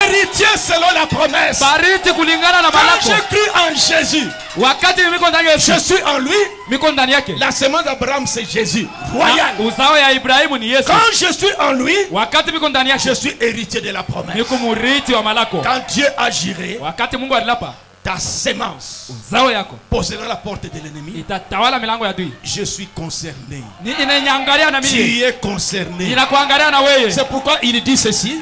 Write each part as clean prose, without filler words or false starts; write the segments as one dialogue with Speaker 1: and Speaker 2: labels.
Speaker 1: héritier selon la promesse. Quand j'ai cru en Jésus, je suis en lui. La semence d'Abraham, c'est Jésus, royal. Quand je suis en lui, je suis héritier de la promesse. Quand Dieu agirait, ta sémence posera la porte de l'ennemi. Je suis concerné. Tu es concerné. C'est pourquoi il dit ceci.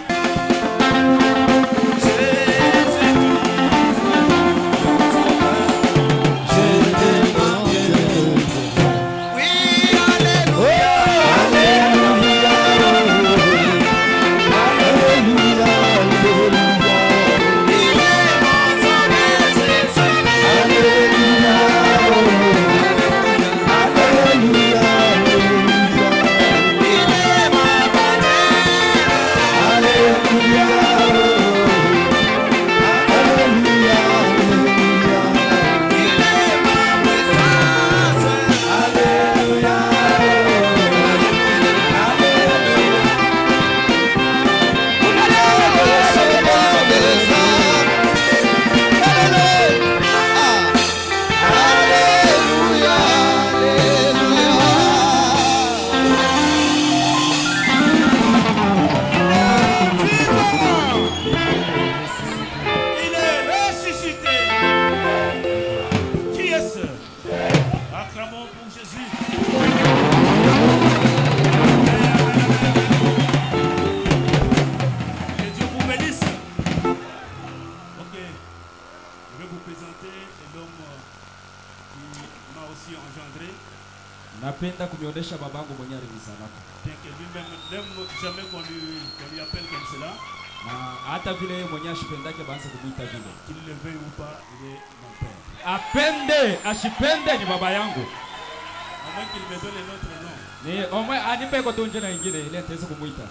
Speaker 2: Napenda kunionyesha babangu mwenyewe alizalaka.
Speaker 3: Jamais qu'on lui appelle comme cela.
Speaker 2: Na hata vile yeye mwenyewe ashipendake baanze kumuita vile.
Speaker 3: Qu'il le veuille ou pas, il est mon père.
Speaker 2: Apende, ashipende ni baba yangu.
Speaker 3: Au moins qu'il me donne un autre nom.
Speaker 2: Ni au moins anipe kwa tunje na ingine ile ataweza kumuita.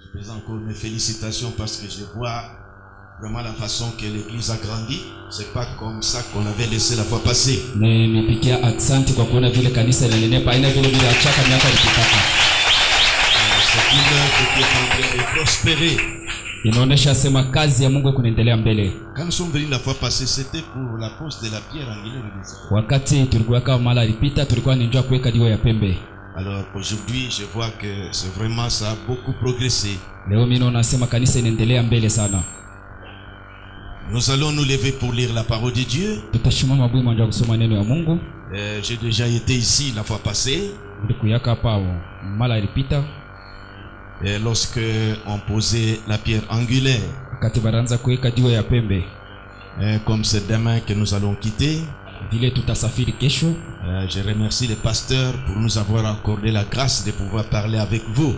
Speaker 1: Je présente encore mes félicitations parce que je vois vraiment la façon que l'église a grandi. C'est pas comme ça qu'on avait laissé la fois passée. C'est une œuvre qui est en train de prospérer.
Speaker 2: Inaonesha sema kazi ya Mungu kunaendelea mbele.
Speaker 1: Quand nous sommes venus la fois passée, c'était pour la pose de la pierre angulaire.
Speaker 2: Wakati tulikuwa kama mala ilipita, tulikuwa ninjua kuweka diwa ya pembe.
Speaker 1: Alors aujourd'hui, je vois que c'est vraiment ça a beaucoup progressé.
Speaker 2: Leo mimi nasema kanisa inaendelea mbele sana.
Speaker 1: Nous allons nous lever pour lire la parole de Dieu.
Speaker 2: Tutashimama bwima ndio kusoma neno ya Mungu.
Speaker 1: J'ai déjà été ici la fois passée.
Speaker 2: Ndikuyaka hapa mala ilipita.
Speaker 1: Et lorsque on posait la pierre angulaire, comme c'est demain que nous allons quitter, je remercie les pasteurs pour nous avoir accordé la grâce de pouvoir parler avec vous.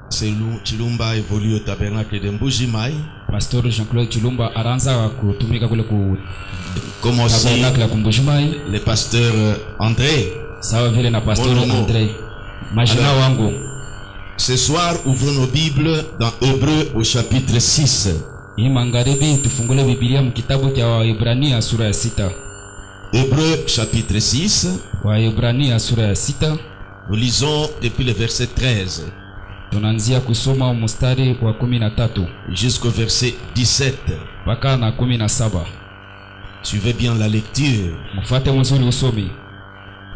Speaker 1: C'est Chilumba évolue au tabernacle de Mbujimai.
Speaker 2: Pasteur Jean-Claude Chilumba aranza kutumika kule ku
Speaker 1: comme aussi le pasteur André.
Speaker 2: Sawa vile na pasteur André. Majina wangu.
Speaker 1: Ce soir, ouvrons nos Bibles dans Hébreux au chapitre 6.
Speaker 2: Hii magharibi tufungule Biblia mkitabu cha Waebrania sura ya 6.
Speaker 1: Hébreux chapitre 6.
Speaker 2: Waebrania sura ya 6.
Speaker 1: Nous lisons depuis le verset 13.
Speaker 2: Tunaanzia kusoma mstari wa 13
Speaker 1: jusqu'au verset 17.
Speaker 2: Mpaka na 17.
Speaker 1: Suivez bien la lecture.
Speaker 2: Mfuate mzuri usomi.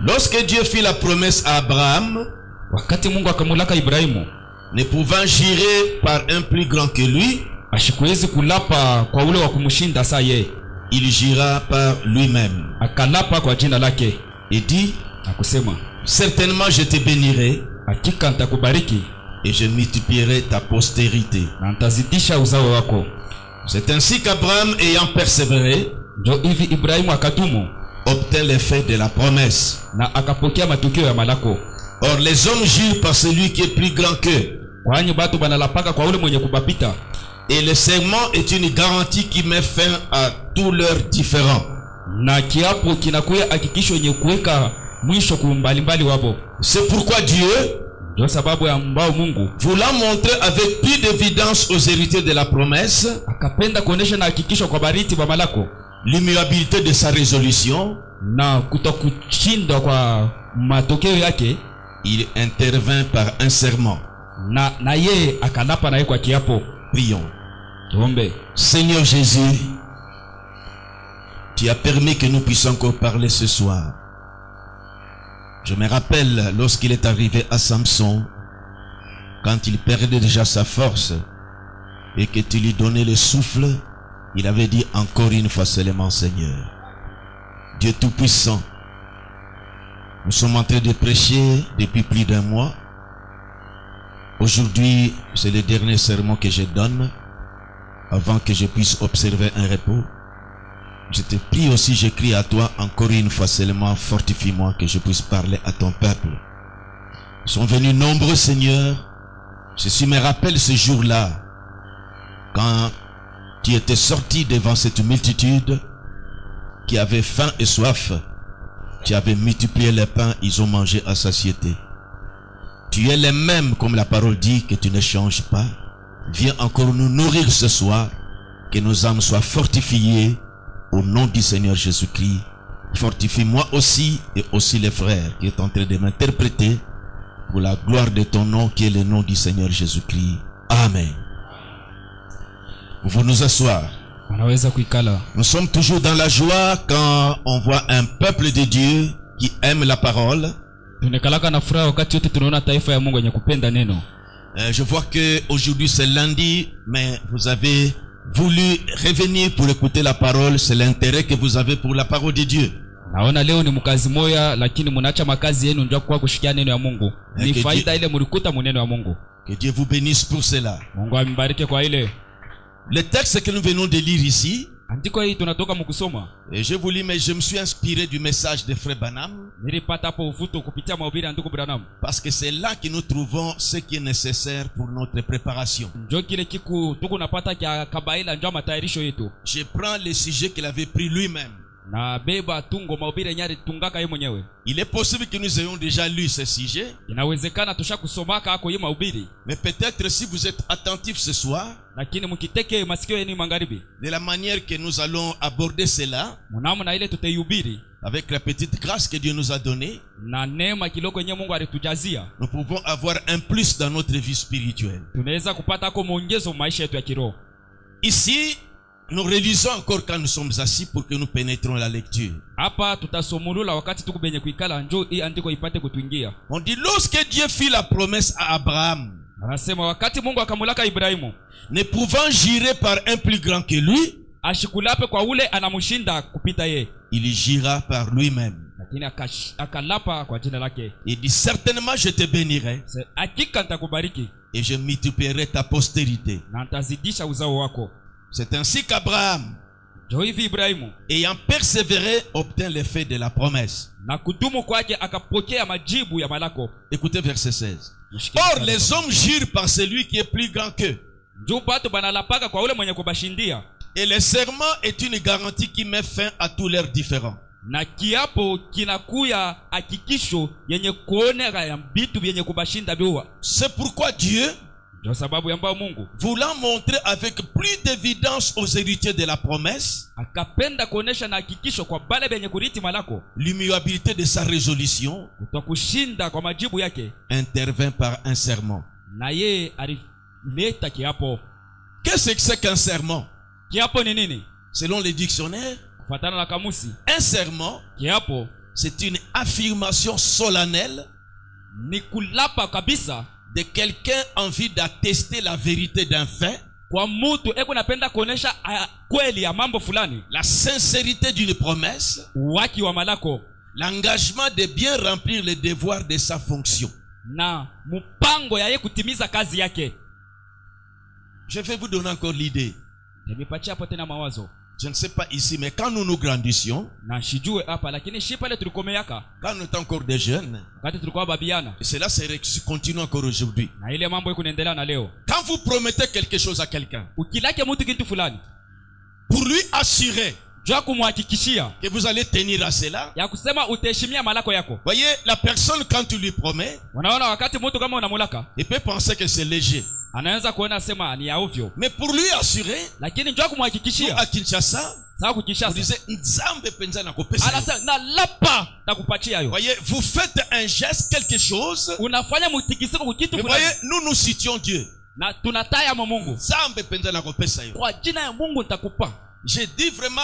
Speaker 1: Lorsque Dieu fit la promesse à Abraham,
Speaker 2: wakati Mungu akamulaka Ibrahimu,
Speaker 1: ne pouvant jurer par un plus grand que lui,
Speaker 2: ashikuwezi kulapa kwa ule wa kumshinda saa yeye,
Speaker 4: il jura par lui-même
Speaker 2: akalapa kwa jina lake
Speaker 4: et dit,
Speaker 2: akusema,
Speaker 4: certainement je te bénirai
Speaker 2: hakika nitakubariki
Speaker 4: et je multiplierai ta postérité.
Speaker 2: na nitazidisha uzao wako.
Speaker 4: C'est ainsi qu'Abraham, ayant persévéré,
Speaker 2: Ndio hivi Ibrahimu akadumu
Speaker 4: obtint l'effet de la promesse.
Speaker 2: na akapokea matukio ya malako.
Speaker 4: Or les hommes jurent par celui qui est plus grand qu'eux.
Speaker 2: Kwani batu banalapaka kwa ule mwenye kubapita.
Speaker 4: Et le serment est une garantie qui met fin à tous leurs différends.
Speaker 2: Na kiapo kinakuya hakikisho yenye kuweka mwisho kumbalimbali wabo.
Speaker 4: C'est pourquoi Dieu,
Speaker 2: Ndio sababu ya mbao Mungu
Speaker 4: voulant montrer avec plus d'évidence aux héritiers de la promesse
Speaker 2: akapenda kuonesha na hakikisho kwa bariti ba malako
Speaker 4: l'immuabilité de sa résolution,
Speaker 2: na kutokushindwa kwa matokeo yake,
Speaker 4: il intervint par un serment.
Speaker 2: na ye akalapa na ye kwa kiapo.
Speaker 4: Prions.
Speaker 2: Tuombe.
Speaker 4: Seigneur Jésus, tu as permis que nous puissions encore parler ce soir. Je me rappelle lorsqu'il est arrivé à Samson, quand il perdait déjà sa force et que tu lui donnais le souffle, il avait dit encore une fois seulement, Seigneur, Dieu Tout-Puissant, nous sommes en train de prêcher depuis plus d'un mois. Aujourd'hui, c'est le dernier sermon que je donne avant que je puisse observer un repos. Je te prie aussi, je crie à toi encore une fois seulement, fortifie-moi que je puisse parler à ton peuple. Ils sont venus nombreux, Seigneur. Ceci me rappelle ce jour-là, quand tu étais sorti devant cette multitude qui avait faim et soif. Tu avais multiplié les pains, ils ont mangé à satiété. Tu es le même, comme la parole dit, que tu ne changes pas. Viens encore nous nourrir ce soir, que nos âmes soient fortifiées au nom du Seigneur Jésus-Christ. Fortifie-moi aussi et aussi les frères qui est en train de m'interpréter pour la gloire de ton nom qui est le nom du Seigneur Jésus-Christ. Amen. Vous nous asseoir. Nous sommes toujours dans la joie quand on voit un peuple de Dieu qui aime la parole. Je vois que aujourd'hui c'est lundi, mais vous avez voulu revenir pour écouter la parole. C'est l'intérêt que vous avez pour la parole de Dieu.
Speaker 2: Naona leo ni mkazi moya lakini mnaacha makazi yenu ndio kwa kushikia neno ya Mungu. Ni faida ile mlikuta muneno ya Mungu.
Speaker 4: Que Dieu vous bénisse pour cela.
Speaker 2: Mungu ambariki kwa ile.
Speaker 4: Le texte que nous venons de lire ici,
Speaker 2: andiko hii tunatoka mkusoma.
Speaker 4: Et je vous lis, mais je me suis inspiré du message de Frère Branham.
Speaker 2: Nilipata hapo uvuto kupitia mahubiri ya ndugu Branham.
Speaker 4: Parce que c'est là que nous trouvons ce qui est nécessaire pour notre préparation.
Speaker 2: Ndio kile kiku tuko napata kia kabaila ndio matayarisho yetu.
Speaker 4: Je prends le sujet qu'il avait pris lui-même.
Speaker 2: Na beba tungo mahubiri nyari tungaka yeye mwenyewe.
Speaker 4: Il est possible que nous ayons déjà lu ce sujet.
Speaker 2: Inawezekana tushakusomaka hako yeye mahubiri.
Speaker 4: Mais peut-être si vous êtes attentif ce soir,
Speaker 2: lakini mkiteke masikio yenu magharibi,
Speaker 4: de la manière que nous allons aborder cela,
Speaker 2: mnamna ile tutayubiri
Speaker 4: avec la petite grâce que Dieu nous a donnée,
Speaker 2: na neema kiloko yenye Mungu alitujazia,
Speaker 4: nous pouvons avoir un plus dans notre vie spirituelle.
Speaker 2: Tunaweza kupata kwa mongezo maisha yetu ya kiroho.
Speaker 4: Ici, nous relisons encore quand nous sommes assis pour que nous pénétrons la lecture.
Speaker 2: Hapa tutasomulula wakati tuko benye kuikala njoo hii andiko ipate kutuingia.
Speaker 4: On dit lorsque Dieu fit la promesse à Abraham,
Speaker 2: anasema wakati Mungu akamulaka Ibrahimu,
Speaker 4: ne pouvant jurer par un plus grand que lui,
Speaker 2: ashikulape kwa ule anamshinda kupita ye,
Speaker 4: il jura par lui-même.
Speaker 2: Lakini akalapa kwa jina lake.
Speaker 4: Il dit certainement je te bénirai.
Speaker 2: Hakika nitakubariki.
Speaker 4: Et je multiplierai ta postérité.
Speaker 2: Na nitazidisha uzao wako.
Speaker 4: C'est ainsi qu'Abraham, ayant persévéré, obtint l'effet de la promesse. Écoutez verset 16. Or les hommes jurent par celui qui est plus grand qu'eux. Et le serment est une garantie qui met fin à tous leurs différends.
Speaker 2: Na kiapo kinakuya hakikisho yenye kuonera ya vitu vyenye kubashinda biwa.
Speaker 4: C'est pourquoi Dieu,
Speaker 2: voulant
Speaker 4: montrer avec plus d'évidence aux héritiers de la promesse l'immuabilité de sa résolution, intervint par un serment. Qu'est-ce que c'est qu'un serment? Selon les dictionnaires, un serment, c'est une affirmation solennelle de quelqu'un en vue d'attester la vérité d'un fait
Speaker 2: kwa mtu eko napenda kuonesha kweli ya mambo fulani,
Speaker 4: la sincérité d'une promesse,
Speaker 2: waki wa malako,
Speaker 4: l'engagement de bien remplir les devoirs de sa fonction,
Speaker 2: na mpango ya yeye kutimiza kazi yake.
Speaker 4: Je vais vous donner encore l'idée.
Speaker 2: Nimepatia hapo tena mawazo.
Speaker 4: Je ne sais pas ici, mais quand nous nous grandissions,
Speaker 2: na shijue hapa lakini shi pale tulikomeaka,
Speaker 4: quand nous étions encore des jeunes,
Speaker 2: wakati tulikuwa babiana,
Speaker 4: et cela continue encore aujourd'hui.
Speaker 2: na ile mambo iko naendelea na leo.
Speaker 4: Quand vous promettez quelque chose à quelqu'un,
Speaker 2: ukilake mtu kitu fulani,
Speaker 4: pour lui assurer
Speaker 2: jua kumhakikishia
Speaker 4: que vous allez tenir à cela,
Speaker 2: ya kusema utaheshimia malako yako.
Speaker 4: Voyez, la personne quand tu lui promets,
Speaker 2: unaona wakati mtu kama unamulaka,
Speaker 4: il peut penser que c'est léger,
Speaker 2: anaweza kuona sema ni ya ovyo,
Speaker 4: mais pour lui assurer,
Speaker 2: lakini jua kumhakikishia,
Speaker 4: à Kinshasa,
Speaker 2: sawa kukishasa,
Speaker 4: vous disiez nzambe penza na kopesa,
Speaker 2: anasema na lapa takupatia yo.
Speaker 4: Voyez, vous faites un geste, quelque chose,
Speaker 2: unafanya mtikisiko kwa kitu fulani.
Speaker 4: Voyez, nous citions Dieu,
Speaker 2: na tunataya Mungu,
Speaker 4: nzambe penza na kopesa yo,
Speaker 2: kwa jina ya Mungu nitakupa.
Speaker 4: J'ai dit vraiment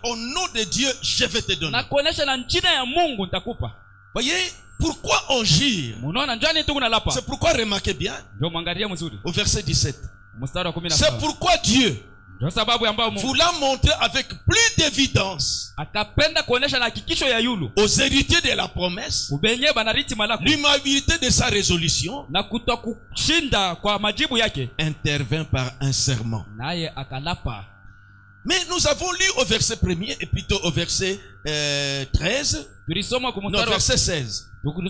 Speaker 4: au nom de Dieu, je vais te donner.
Speaker 2: Na kuonesha na jina ya Mungu nitakupa.
Speaker 4: Voyez, pourquoi on jure?
Speaker 2: C'est
Speaker 4: pourquoi, remarquez bien, au verset 17. C'est pourquoi Dieu, voulant montrer avec plus d'évidence aux héritiers de la promesse l'immobilité de sa résolution, intervint par un serment. Mais nous avons lu au verset 1er et plutôt au verset 13, non, verset 16. Or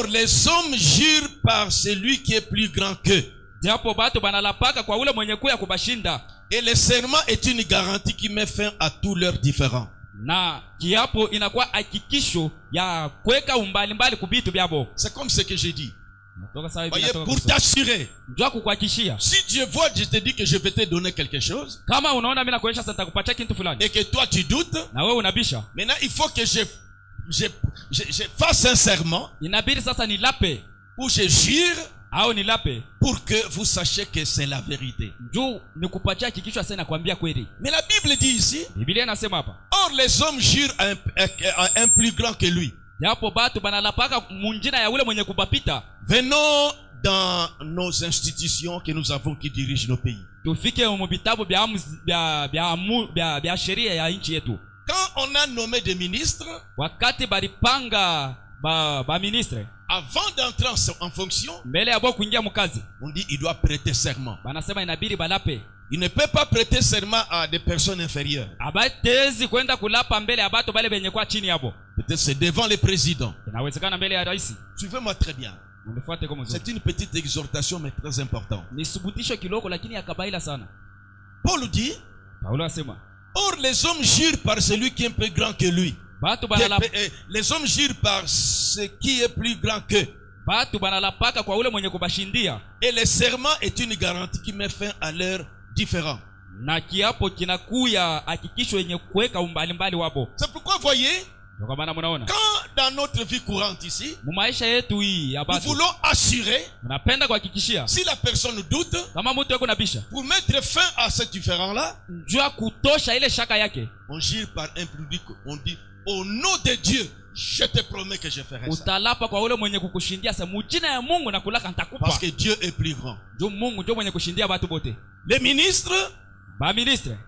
Speaker 4: les hommes jurent par celui qui est plus grand qu'eux. Et le serment est une garantie qui met fin à tous leurs différends. C'est comme ce que j'ai dit. Voyez, pour t'assurer, si Dieu voit, je te dis que je vais te donner quelque chose, et que toi tu doutes, maintenant il faut que je fasse un serment, où je jure, pour que vous sachiez que c'est la vérité. Mais la Bible dit ici, or les hommes jurent à un plus grand que lui. Venons dans nos institutions que nous avons qui dirigent nos pays. Quand on a nommé des ministres, avant d'entrer en fonction, on dit il doit prêter serment. Il ne peut pas prêter serment à des personnes inférieures. Peut-être c'est devant le président. Suivez-moi très bien. C'est une petite exhortation mais très importante. Paul dit, or les hommes jurent par celui qui est plus grand que lui. Les hommes jurent par ce qui est plus grand qu'eux. Et le serment est une garantie qui met fin à leurs différends. C'est pourquoi voyez, quand dans notre vie courante ici, nous voulons assurer, si la personne doute, pour mettre fin à ce différend-là, on gire par un public, on dit au nom de Dieu, je te promets que je ferai ça. Parce que Dieu est plus grand. Les ministres,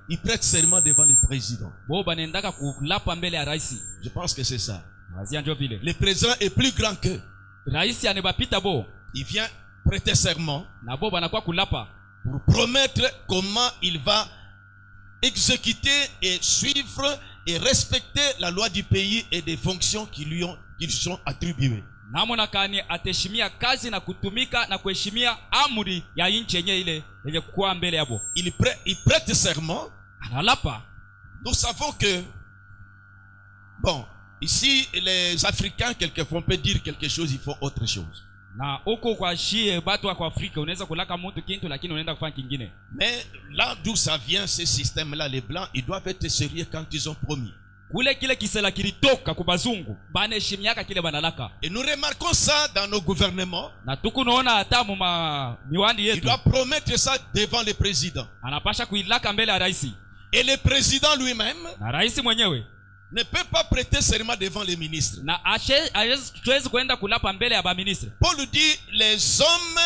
Speaker 4: ils prêtent serment devant le président. Je pense que c'est ça. Le président est plus grand qu'eux. Il vient prêter serment pour promettre comment il va exécuter et suivre et respecter la loi du pays et des fonctions qui lui sont attribuées. Il prête serment. Nous savons que, bon, ici les Africains quelquefois peuvent dire quelque chose, ils font autre chose. Mais là d'où ça vient, ce système-là, les Blancs, ils doivent être sérieux quand ils ont promis. Et nous remarquons ça dans nos gouvernements. Il doit promettre ça devant le président. Et le président lui-même ne peut pas prêter serment devant les ministres. Paul dit les hommes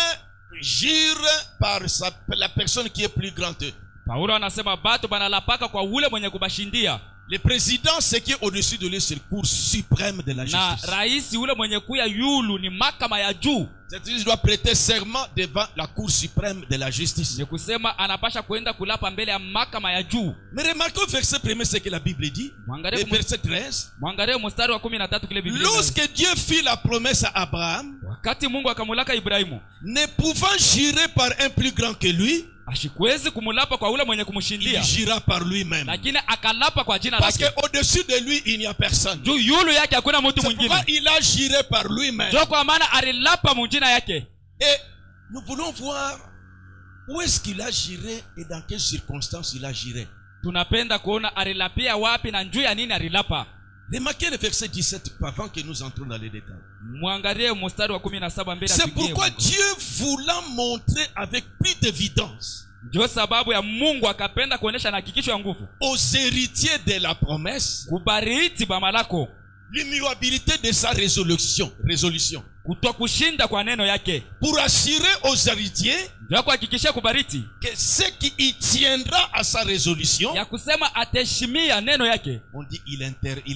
Speaker 4: jure par la personne qui est plus grande.
Speaker 2: Paulo anasema batu banalapaka kwa ule mwenye kubashindia.
Speaker 4: Le président, ce qui est au-dessus de lui, c'est le cours suprême de la justice.
Speaker 2: Na raisi ule mwenye kuya yulu ni mahakama ya juu.
Speaker 4: C'est-à-dire qu'il doit prêter serment devant la cour suprême de la justice.
Speaker 2: Ni kusema anapasha kwenda kulapa mbele ya mahakama ya juu.
Speaker 4: Mais remarquez au verset 1 ce que la Bible dit. Et verset 13.
Speaker 2: Mwangalie mstari wa 13 kile Biblia.
Speaker 4: Lorsque Dieu fit la promesse à Abraham,
Speaker 2: wakati Mungu akamulaka Ibrahimu,
Speaker 4: ne pouvant jurer par un plus grand que lui,
Speaker 2: ashikwezi kumulapa kwa ule mwenye kumshindia,
Speaker 4: il jura par lui-même.
Speaker 2: Lakini akalapa kwa jina
Speaker 4: parce
Speaker 2: lake.
Speaker 4: que au-dessus de lui il n'y a personne.
Speaker 2: Juu yulu yake hakuna mtu mwingine.
Speaker 4: Pourquoi il a juré par lui-même.
Speaker 2: Juu kwa maana alilapa mjina yake.
Speaker 4: Et nous voulons voir où est-ce qu'il a juré et dans quelles circonstances il a juré.
Speaker 2: Tunapenda kuona alilapia wapi na njuu ya nini alilapa.
Speaker 4: Remarquez le verset 17 avant que nous entrons dans les détails.
Speaker 2: Mwangalie mstari wa 17 mbele.
Speaker 4: C'est pourquoi Dieu voulant montrer avec plus d'évidence
Speaker 2: ndio sababu ya Mungu akapenda kuonesha na hakikisho ya nguvu
Speaker 4: aux héritiers de la promesse
Speaker 2: kubariti bamalako
Speaker 4: l'immuabilité de sa résolution
Speaker 2: kutokushinda kwa neno yake,
Speaker 4: pour assurer aux héritiers
Speaker 2: ndio kuhakikisha kubariti
Speaker 4: que ce qui y tiendra à sa résolution,
Speaker 2: ya kusema ataheshimia neno yake.
Speaker 4: on dit il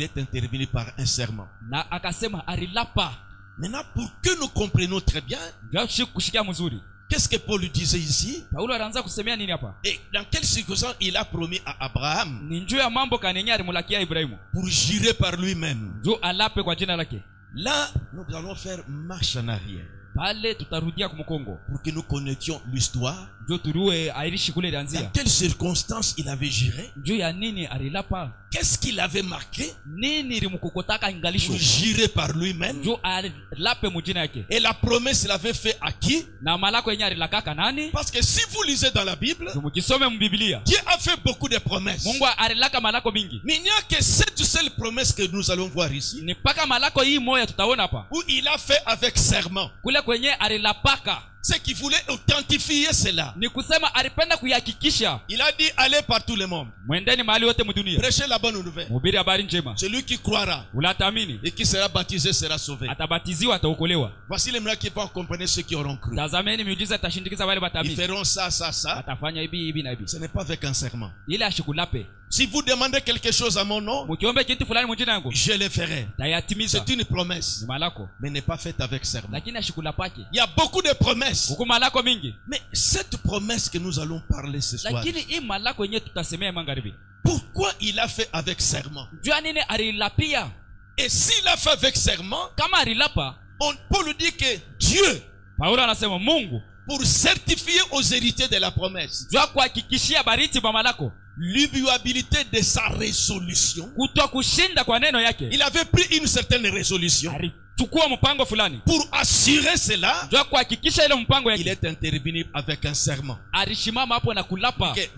Speaker 4: est intervenu par un serment.
Speaker 2: Na akasema alilapa.
Speaker 4: Maintenant, pour que nous comprenions très bien,
Speaker 2: ndio kushikia mzuri,
Speaker 4: qu'est-ce que Paul disait ici?
Speaker 2: Paulo anaanza kusemea nini hapa?
Speaker 4: Et dans quelles circonstances il a promis à Abraham?
Speaker 2: Ni njoo ya mambo kanenya alimulakia Ibrahimu
Speaker 4: Pour jurer par lui-même.
Speaker 2: ndio alape kwa jina lake.
Speaker 4: Là, nous allons faire marche en arrière.
Speaker 2: Pale tutarudia kumkongo
Speaker 4: pour que nous connaissions l'histoire.
Speaker 2: ndio turue airishi kule ilianzia.
Speaker 4: Dans quelles circonstances il avait juré?
Speaker 2: Ndio ya nini alilapa?
Speaker 4: Qu'est-ce qu'il avait marqué?
Speaker 2: Nini ilimkokotaka ingalisho?
Speaker 4: Pour jurer par lui-même.
Speaker 2: Ndio alape mjina yake.
Speaker 4: Et la promesse il avait fait à qui?
Speaker 2: Na malako yenyewe alilakaka nani?
Speaker 4: Parce que si vous lisez dans la Bible,
Speaker 2: mkisome mbiblia,
Speaker 4: Dieu a fait beaucoup de promesses.
Speaker 2: Mungu alilaka malako mingi.
Speaker 4: Mais il n'y a que cette seule promesse que nous allons voir ici.
Speaker 2: Ni paka malako hii moja tutaona hapa.
Speaker 4: Où il a fait avec serment.
Speaker 2: Kule kwenye alilapaka.
Speaker 4: C'est qu'il voulait authentifier cela.
Speaker 2: Ni kusema alipenda kuyahakikisha.
Speaker 4: Il a dit allez par tout le monde.
Speaker 2: Mwendeni mahali wote mdunia.
Speaker 4: Prêchez la bonne nouvelle.
Speaker 2: Mhubiri habari njema.
Speaker 4: Celui qui croira
Speaker 2: ulatamini
Speaker 4: et qui sera baptisé sera sauvé.
Speaker 2: Atabatiziwa ataokolewa.
Speaker 4: Voici les miracles qui vont accompagner ceux qui auront cru.
Speaker 2: Tazameni miujiza itashindikiza wale watamini.
Speaker 4: Ils feront ça.
Speaker 2: Atafanya hivi na hivi.
Speaker 4: Ce n'est pas avec un serment.
Speaker 2: Ile ashikulape.
Speaker 4: Si vous demandez quelque chose à mon nom,
Speaker 2: mkiombe kitu fulani mjina yangu,
Speaker 4: je le ferai.
Speaker 2: Tayatimiza.
Speaker 4: C'est une promesse.
Speaker 2: Malako.
Speaker 4: Mais n'est pas faite avec serment.
Speaker 2: Lakini ashikulapake.
Speaker 4: Il y a beaucoup de promesses.
Speaker 2: Huko malako mingi.
Speaker 4: Mais cette promesse que nous allons parler ce soir.
Speaker 2: Lakini hii malako yenyewe tutasemea magharibi.
Speaker 4: Pourquoi il a fait avec serment?
Speaker 2: Jua nini alilapia?
Speaker 4: Et s'il a fait avec serment,
Speaker 2: kama alilapa,
Speaker 4: Paul dit que Dieu,
Speaker 2: Paulo anasema Mungu,
Speaker 4: pour certifier aux héritiers de la promesse,
Speaker 2: jua kuhakikishia bariti ba malako,
Speaker 4: l'immuabilité de sa résolution.
Speaker 2: kutokushinda kwa neno yake.
Speaker 4: Il avait pris une certaine résolution.
Speaker 2: Chukua mpango fulani.
Speaker 4: Pour assurer cela,
Speaker 2: jua kuhakikisha ile mpango yake,
Speaker 4: il est intervenu avec un serment.
Speaker 2: Alishimama hapo na kulapa.
Speaker 4: Okay.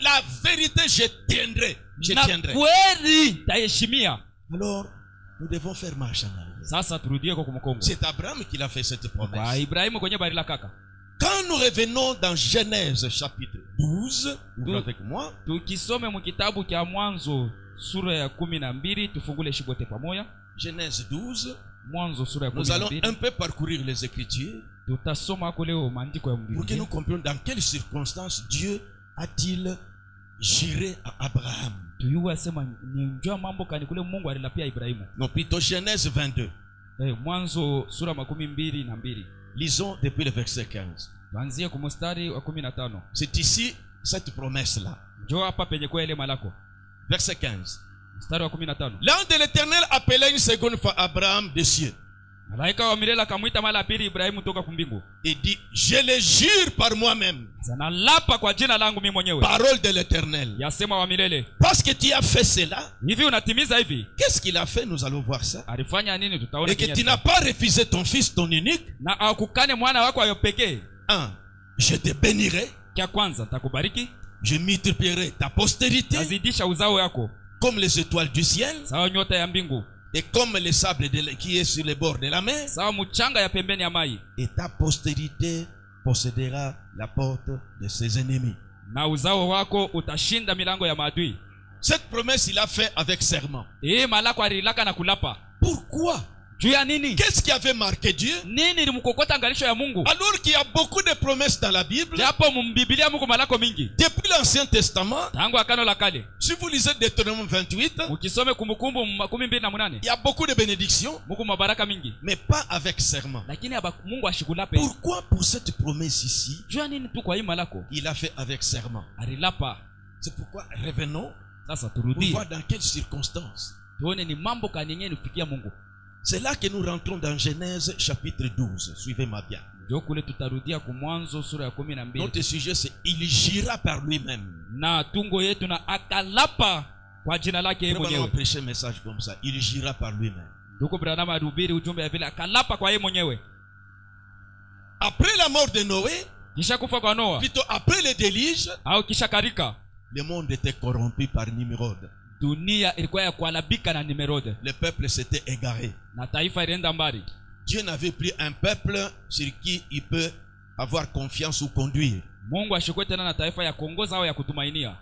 Speaker 4: La vérité je tiendrai.
Speaker 2: Na kweli taheshimia.
Speaker 4: Alors, nous devons faire marche en arrière.
Speaker 2: Sasa turudie kwa kumkongo.
Speaker 4: C'est Abraham qui l'a fait cette promesse.
Speaker 2: Kwa Ibrahimu kwenye barila kaka.
Speaker 4: Quand nous revenons dans Genèse chapitre 12, ouvrez avec moi.
Speaker 2: Tukisome mu kitabu cha Mwanzo sura ya 12, tufungule shibote pamoja.
Speaker 4: Genèse 12.
Speaker 2: Mwanzo sura ya 12.
Speaker 4: Nous allons un peu parcourir les Écritures.
Speaker 2: Tutasoma kwa leo maandiko ya Biblia.
Speaker 4: Pour que nous comprenions dans quelles circonstances Dieu a-t-il juré à Abraham.
Speaker 2: Tuyua sema ni njua mambo kani kule Mungu alilapia Ibrahimu.
Speaker 4: Non, plutôt Genèse 22.
Speaker 2: Mwanzo sura 22.
Speaker 4: Lisons depuis le verset 15.
Speaker 2: Tuanzie kwa mstari wa 15.
Speaker 4: C'est ici cette promesse-là.
Speaker 2: Njoo hapa penye kwa ile malako.
Speaker 4: Verset 15.
Speaker 2: Mstari wa 15.
Speaker 4: L'ange de l'Éternel appela une seconde fois Abraham des cieux.
Speaker 2: Malaika wa milele akamwita mara pili Ibrahimu toka kumbingu.
Speaker 4: Et dit, je le jure par moi-même.
Speaker 2: Sana lapa kwa jina langu mimi mwenyewe.
Speaker 4: Parole de l'Éternel.
Speaker 2: Yasema wa milele.
Speaker 4: Parce que tu as fait cela.
Speaker 2: Hivi unatimiza hivi?
Speaker 4: Qu'est-ce qu'il a fait? Nous allons voir ça.
Speaker 2: Alifanya nini tutaona.
Speaker 4: Et que tu n'as pas refusé ton fils, ton unique.
Speaker 2: Na akukane mwana wako ayopekee.
Speaker 4: Je te bénirai.
Speaker 2: Kia kwanza nitakubariki.
Speaker 4: Je multiplierai ta postérité.
Speaker 2: Nazidisha uzao yako.
Speaker 4: Comme les étoiles du ciel.
Speaker 2: Sawa nyota ya mbingu.
Speaker 4: Et comme le sable qui est sur les bords de la mer.
Speaker 2: Sawa mchanga ya pembeni ya mai.
Speaker 4: Et ta postérité possédera la porte de ses ennemis.
Speaker 2: Na uzao wako utashinda milango ya maadui.
Speaker 4: Cette promesse il a fait avec serment.
Speaker 2: Malako alilaka na kulapa.
Speaker 4: Pourquoi? Qu'est-ce qui avait marqué Dieu? Alors qu'il y a beaucoup de promesses dans la Bible. Depuis l'Ancien Testament, si vous lisez Deutéronome 28, il y a beaucoup de bénédictions, mais pas avec serment. Pourquoi pour cette promesse ici, il a fait avec serment? C'est pourquoi revenons pour voir dans quelles circonstances. C'est là que nous rentrons dans Genèse chapitre 12. Suivez-moi bien. Notre sujet c'est il gira par lui-même. Nous allons prêcher un message comme ça. Il gira par lui-même. Après la mort de Noé, plutôt après le déluge, le monde était corrompu par Nimrod. Le peuple s'était égaré. Dieu n'avait plus un peuple sur qui il peut avoir confiance ou conduire.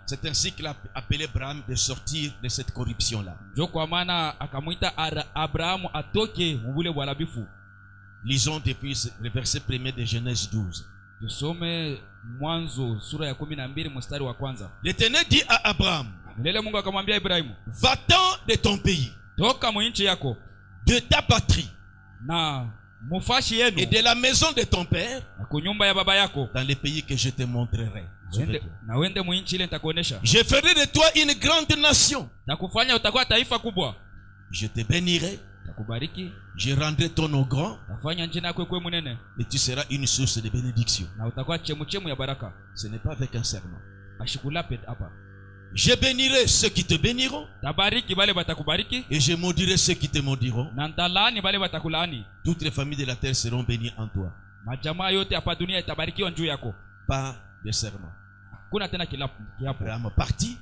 Speaker 4: C'est ainsi qu'il a appelé Abraham de sortir de cette corruption-là. Lisons depuis le verset 1er de Genèse 12. L'Éternel dit à Abraham, va-t'en de ton pays, de ta patrie, et de la maison de ton père, dans les pays que je te montrerai. Je ferai de toi une grande nation. Je te bénirai. Je rendrai ton nom grand. Et tu seras une source de bénédiction. Ce n'est pas avec un serment. Je bénirai ceux qui te béniront, et je maudirai ceux qui te maudiront. Toutes les familles de la terre seront bénies en toi. Pas de serment. Abraham partit,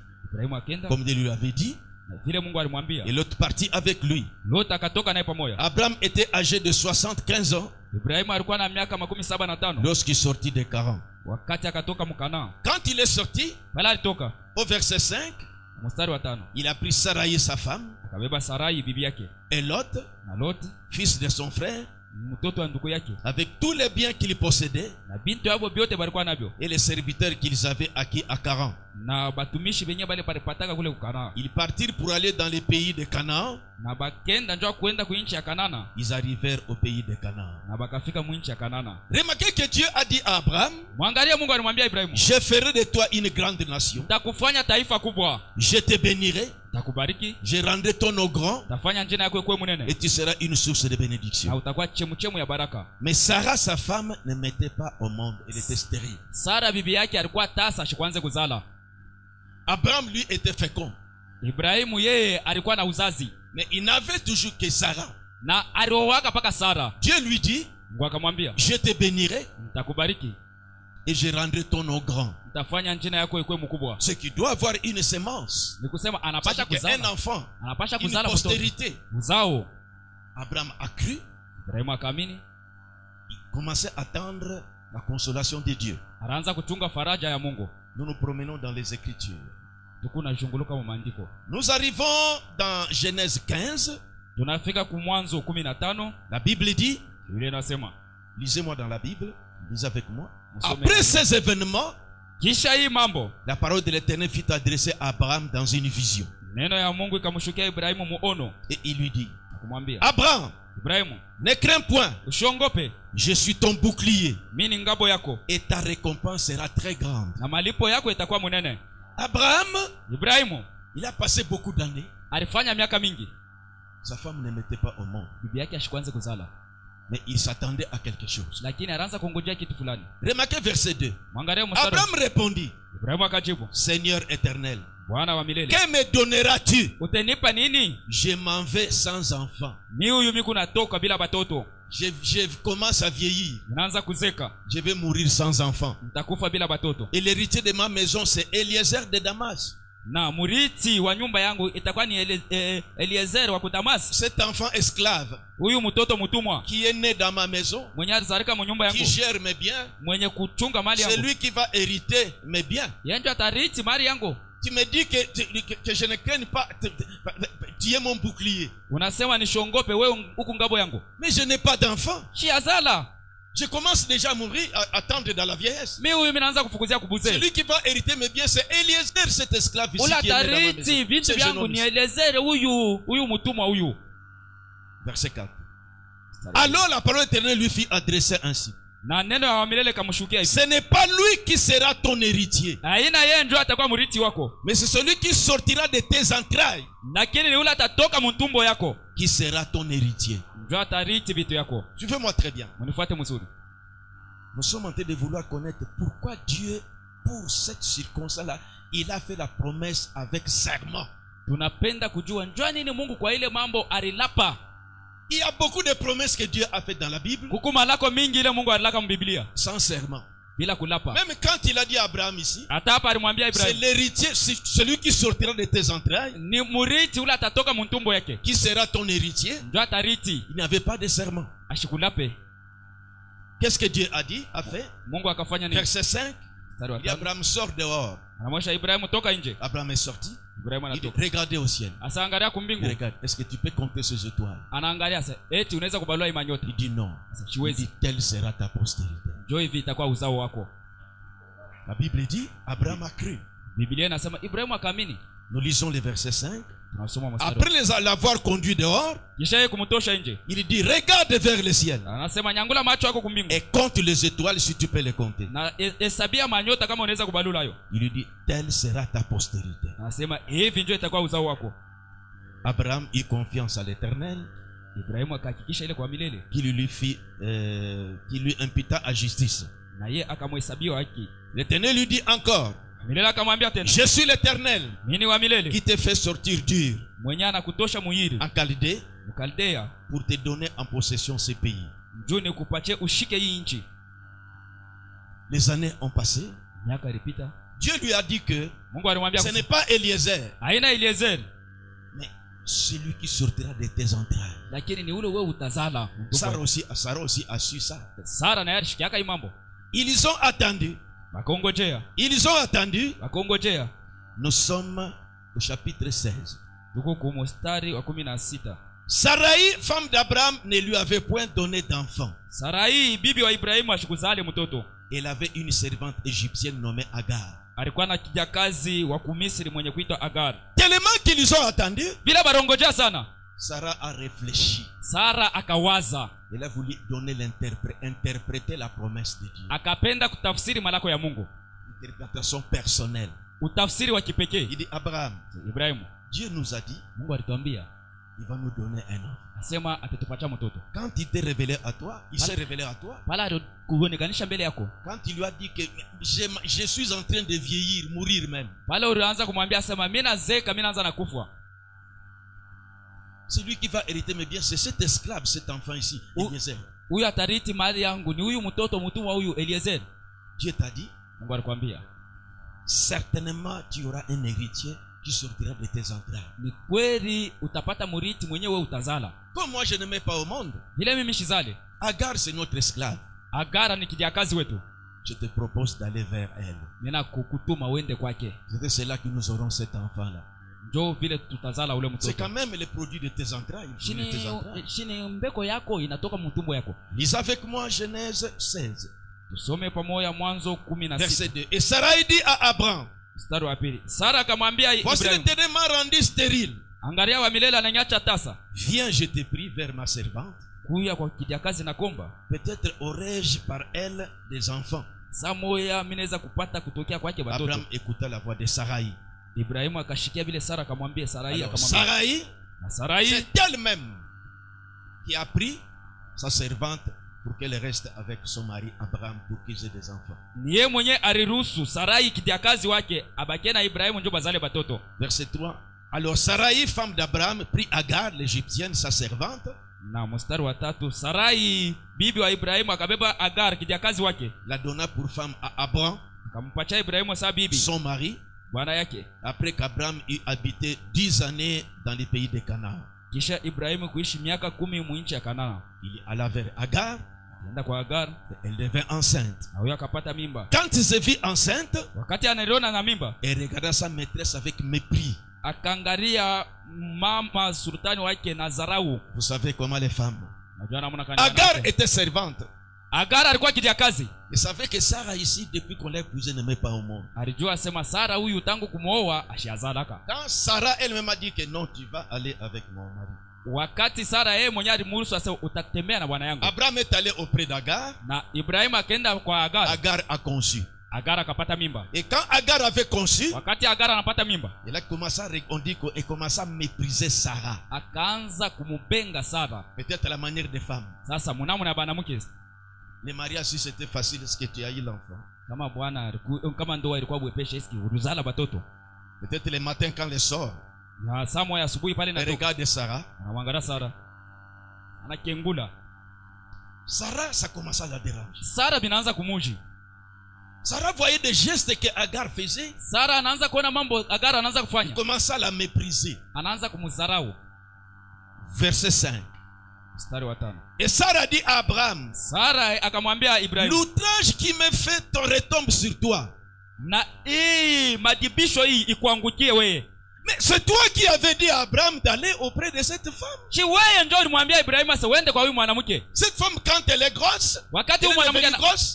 Speaker 4: comme Dieu lui avait dit, et l'autre partit avec lui. Abraham était âgé de 75 ans lorsqu'il sortit de Charan. Quand il est sorti, au verset 5, il a pris Sarai sa femme et Lot, fils de son frère, avec tous les biens qu'il possédait et les serviteurs qu'ils avaient acquis à Charan. Ils partirent pour aller dans les pays de Canaan. Ils arrivèrent au pays de Canaan. Remarquez que Dieu a dit à Abraham, je ferai de toi une grande nation. Je te bénirai. Je rendrai ton nom grand. Et tu seras une source de bénédiction. Mais Sarah, sa femme, ne mettait pas au monde. Elle était stérile. Abraham, lui, était fécond. Mais il n'avait toujours que Sarah. Dieu lui dit, je te bénirai et je rendrai ton nom grand. C'est qu'il doit avoir une sémence. Un enfant, une postérité. Abraham a cru. Il commençait à attendre la consolation de Dieu. Nous nous promenons dans les Écritures. Nous arrivons dans Genèse 15. La Bible dit, lisez-moi dans la Bible, lisez avec moi. Après ces événements, la parole de l'Éternel fut adressée à Abraham dans une vision. Et il lui dit, Abraham, ne crains point, je suis ton bouclier et ta récompense sera très grande. Abraham, il a passé beaucoup d'années. Sa femme ne mettait pas au monde, mais il s'attendait à quelque chose. Remarquez verset 2. Abraham répondit, Seigneur éternel, que me donneras-tu? Je m'en vais sans enfant. Je commence à vieillir. Je vais mourir sans enfant. Et l'héritier de ma maison, c'est Eliezer de Damas. Cet enfant esclave qui est né dans ma maison, qui gère mes biens, c'est lui qui va hériter mes biens. Tu me dis que je ne craigne pas. tu es mon bouclier.
Speaker 2: Unasema nishongope wewe huku ngabo yangu.
Speaker 4: Mais je n'ai pas d'enfant.
Speaker 2: Shiazala.
Speaker 4: Je commence déjà à mourir, à attendre dans la vieillesse.
Speaker 2: Mimi huyu minaanza kufukuzia kubuze.
Speaker 4: Celui qui va hériter mes biens, c'est Eliezer, cet esclave ici
Speaker 2: Ula
Speaker 4: qui est né dans ma maison.
Speaker 2: tariti vitu
Speaker 4: C'est
Speaker 2: vyangu ni Eliezer huyu mtumwa huyu.
Speaker 4: Verset 4. Alors la parole éternelle lui fit adresser ainsi.
Speaker 2: Na neno ya milele kamshukia hivi.
Speaker 4: Ce n'est pas lui qui sera ton héritier.
Speaker 2: Haina yeye ndio atakuwa mrithi wako.
Speaker 4: Mais c'est celui qui sortira de tes entrailles.
Speaker 2: Lakini ni yule atatoka mtumbo yako.
Speaker 4: Qui sera ton héritier.
Speaker 2: Ndio atarithi vitu yako.
Speaker 4: Suivez-moi très bien.
Speaker 2: Mnifuate mzuri.
Speaker 4: Nous sommes en train de vouloir connaître pourquoi Dieu, pour cette circonstance-là, il a fait la promesse avec serment.
Speaker 2: Tunapenda kujua njoo nini Mungu kwa ile mambo alilapa.
Speaker 4: Il y a beaucoup de promesses que Dieu a faites dans la Bible.
Speaker 2: Kukuma lako mingi ile Mungu alilaka mbiblia.
Speaker 4: Sans serment.
Speaker 2: Bila kulapa.
Speaker 4: Même quand il a dit à Abraham ici,
Speaker 2: c'est
Speaker 4: l'héritier, celui qui sortira de tes entrailles,
Speaker 2: ni murithi ule atatoka mtumbo yake.
Speaker 4: Qui sera ton héritier.
Speaker 2: Ndio atarithi.
Speaker 4: Il n'avait pas de serment.
Speaker 2: Ashikulape.
Speaker 4: Qu'est-ce que Dieu a dit, a fait?
Speaker 2: Mungu akafanya nini?
Speaker 4: Verset 5. Il dit Abraham sort dehors.
Speaker 2: Anamwosha Ibrahimu toka nje.
Speaker 4: Abraham est sorti.
Speaker 2: Ibrahimu
Speaker 4: il dit,
Speaker 2: anatoka.
Speaker 4: regardez au ciel.
Speaker 2: Asaangalia kumbingu.
Speaker 4: Regarde, est-ce que tu peux compter ces étoiles?
Speaker 2: Anaangalia sasa, eti unaweza kubalua imanyota?
Speaker 4: Il dit non. Il dit telle sera ta postérité.
Speaker 2: Njoo hivi itakuwa uzao wako.
Speaker 4: La Bible dit Abraham a cru.
Speaker 2: Biblia inasema Ibrahimu akaamini.
Speaker 4: Nous lisons le verset 5. Après l'avoir conduit dehors, il dit regarde vers le ciel et compte les étoiles si tu peux les compter. Il lui dit telle sera ta postérité. Abraham eut confiance à l'Éternel qui lui imputa à justice. L'Éternel lui dit encore je suis l'Éternel qui te fait sortir dur en Chaldée pour te donner en possession ces pays. Les années ont passé. Dieu lui a dit que ce n'est pas Eliezer, mais celui qui sortira de tes entrailles. Sarah aussi a su ça. Ils ont attendu. Ils ont attendu. Nous sommes au chapitre 16. Sarai, femme d'Abraham, ne lui avait point donné d'enfant. Elle avait une servante égyptienne nommée Agar. Tellement qu'ils ont attendu, Sarah a réfléchi. Elle a voulu donner interpréter la promesse de Dieu. Interprétation personnelle. Il dit Abraham, Dieu nous a dit, il va nous donner un enfant. Quand il t'est révélé à toi, il s'est révélé à toi. Quand il lui a dit que je suis en train de vieillir, mourir même. C'est lui qui va hériter mes biens, c'est cet esclave, cet enfant ici, Eliezer. Dieu t'a dit, certainement tu auras un héritier qui sortira de tes entrailles. Comme moi je ne mets pas au monde, Agar c'est notre esclave. Je te propose d'aller vers elle. C'est là que nous aurons cet enfant-là. C'est quand même le produit de tes entrailles. Lis avec moi Genèse 16. Verset 2. Et Sarah dit à Abraham, voici l'Éternel m'a rendu stérile. Viens, je te prie, vers ma servante. Peut-être aurais-je par elle des enfants. Abraham écouta la voix de Sarai. Sarai, c'est elle-même qui a pris sa servante pour qu'elle reste avec son mari Abraham pour qu'ils aient des enfants. Verset 3. Alors Sarai, femme d'Abraham, prit Agar, l'égyptienne, sa servante. La donna pour femme à Abraham, son mari. Après qu'Abraham eut habité 10 années dans les pays de Canaan. Il alla vers Agar. Elle devint enceinte. Quand il se vit enceinte, elle regarda sa maîtresse avec mépris.
Speaker 2: akangaria mama sultani wake na zarau.
Speaker 4: Vous savez comment les femmes. Agar était servante.
Speaker 2: Agar alikuwa kijakazi.
Speaker 4: Il savait que Sarah ici, depuis qu'on l'a épousée, ne met pas au monde.
Speaker 2: Alijua sema Sara huyu tangu kumooa ashazalaka.
Speaker 4: Quand Sarah elle-même a dit que non, tu vas aller avec mon mari.
Speaker 2: Wakati Sara yeye mwenyewe alimuruhusu asema utatembea na bwana yangu.
Speaker 4: Abraham est allé auprès d'Agar.
Speaker 2: Na Ibrahim akaenda kwa Agar.
Speaker 4: Agar a conçu.
Speaker 2: Agar akapata mimba.
Speaker 4: Et quand Agar avait conçu,
Speaker 2: wakati Agar anapata mimba,
Speaker 4: il a commencé à, on dit qu'il commençait à mépriser Sarah.
Speaker 2: Akaanza kumubenga Sara.
Speaker 4: Peut-être à la manière des femmes.
Speaker 2: Sasa munamu na banamuke.
Speaker 4: Les mariages si c'était facile, est-ce que tu as eu l'enfant?
Speaker 2: Kama bwana kama ndoa ilikuwa bwepesha eski uruzala batoto.
Speaker 4: Peut-être les matins quand les sort.
Speaker 2: Na saa moja asubuhi pale na
Speaker 4: regarde Sarah.
Speaker 2: Anaangalia Sara. Anakengula.
Speaker 4: Sarah ça commence à la déranger.
Speaker 2: Sara binaanza kumuji.
Speaker 4: Sarah voyait des gestes que Agar faisait.
Speaker 2: Sara anaanza kuona mambo Agar anaanza kufanya.
Speaker 4: Il commence à la mépriser.
Speaker 2: Anaanza kumdharau.
Speaker 4: Verset 5.
Speaker 2: Mstari wa 5.
Speaker 4: Et Sarah dit à Abraham,
Speaker 2: Sara akamwambia Ibrahim,
Speaker 4: l'outrage qui me fait retombe sur toi.
Speaker 2: Na madibisho hii ikuangukie wewe.
Speaker 4: Mais c'est toi qui avais dit à Abraham d'aller auprès de cette femme.
Speaker 2: Si wewe ndio ulimwambia Ibrahim asa uende kwa huyu mwanamke.
Speaker 4: Cette femme quand elle est grosse,
Speaker 2: wakati huyu mwanamke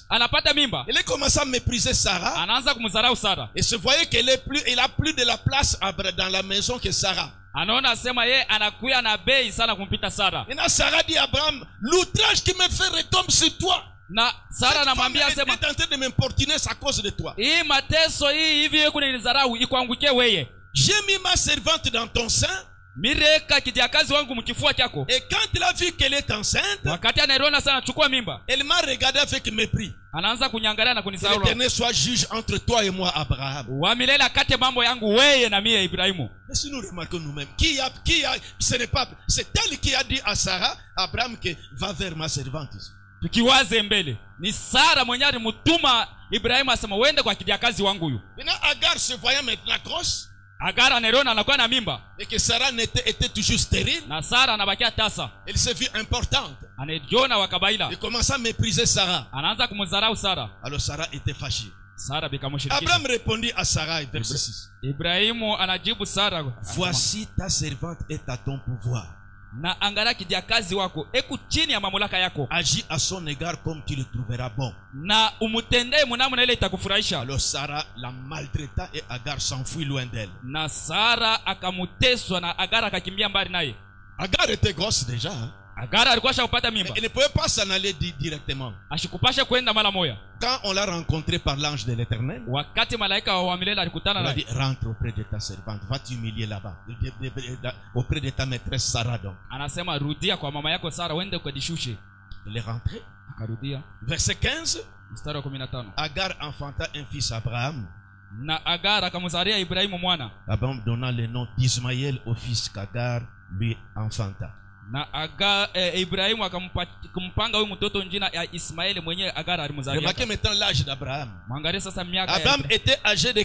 Speaker 2: anapata mimba,
Speaker 4: elle commence à mépriser Sarah.
Speaker 2: Anaanza kumdharau Sara.
Speaker 4: Et se voyait qu'elle est plus, il a plus de la place dans la maison que Sarah.
Speaker 2: Anaona sema yeye anakuya na bei sana kumpita Sara.
Speaker 4: Et Sarah dit à Abraham, l'outrage qui me fait retombe sur toi.
Speaker 2: Na Sara anamwambia sema,
Speaker 4: est en train de m'importuner à cause de toi.
Speaker 2: Hii mateso hii hivi yeye kunidharau ikuangukie wewe.
Speaker 4: J'ai mis ma servante dans ton sein.
Speaker 2: Mireka kijakazi wangu mkifua chako.
Speaker 4: Et quand il a vu qu'elle est enceinte,
Speaker 2: wakati anaona sana chukua mimba,
Speaker 4: elle m'a regardé avec mépris.
Speaker 2: Anaanza kunyangalia na kunisahau.
Speaker 4: L'Éternel soit juge entre toi et moi, Abraham.
Speaker 2: Wa milele akate mambo yangu wewe na mie Ibrahimu.
Speaker 4: Mais si nous remarquons nous-mêmes, ce n'est pas, c'est elle qui a dit à Sarah, Abraham, que va vers ma servante.
Speaker 2: Tukiwaze mbele, ni Sara mwenyewe alimtuma Ibrahimu asema uende kwa kijakazi wangu huyu.
Speaker 4: Maintenant Agar se voyant maintenant grosse.
Speaker 2: Agar anaona anakuwa na mimba.
Speaker 4: Et que Sarah était toujours stérile.
Speaker 2: Na Sara anabakia tasa.
Speaker 4: Elle se vit importante.
Speaker 2: Anajiona wa kabaila.
Speaker 4: Il commence à mépriser Sarah.
Speaker 2: Anaanza kumdharau Sara.
Speaker 4: Alors Sarah était fâchée.
Speaker 2: Sara bikamshirikisha.
Speaker 4: Abraham répondit à Sarah, verset 6.
Speaker 2: Ibrahimu anajibu Sara,
Speaker 4: voici ta servante est à ton pouvoir.
Speaker 2: Na angalia kijakazi wako eku chini ya mamlaka yako.
Speaker 4: Agis à son égard comme tu le trouveras bon.
Speaker 2: Na umutendee mnamna ile itakufurahisha.
Speaker 4: Alors Sarah la maltraita et Agar s'enfuit loin d'elle.
Speaker 2: Na Sara akamuteswa na Agar akakimbia mbali naye.
Speaker 4: Agar était grosse déjà. Hein?
Speaker 2: Agar alikuwa shapata mimba.
Speaker 4: Elle ne pouvait pas s'en aller directement.
Speaker 2: Ashikupasha kwenda mara moja.
Speaker 4: Quand on l'a rencontré par l'ange de l'Éternel,
Speaker 2: wakati malaika wa milele alikutana naye,
Speaker 4: il a dit rentre auprès de ta servante, va t'humilier là-bas auprès de ta maîtresse Sarah donc.
Speaker 2: Anasema rudia kwa mama yako Sara uende ukajishushe.
Speaker 4: Il est rentré.
Speaker 2: Akarudia.
Speaker 4: Verset 15.
Speaker 2: Mstari wa 15.
Speaker 4: Agar enfanta un fils Abraham.
Speaker 2: Na Agar akamzalia Ibrahimu mwana.
Speaker 4: Abraham donna le nom d'Ismaël au fils qu'Agar lui enfanta.
Speaker 2: Na Agar Ibrahimu akampanga huyu mtoto jina ya Ismaeli mwenyewe Agar alimzalia.
Speaker 4: Remarquez maintenant l'âge d'Abraham.
Speaker 2: Mwangalie sasa miaka.
Speaker 4: Abraham était âgé de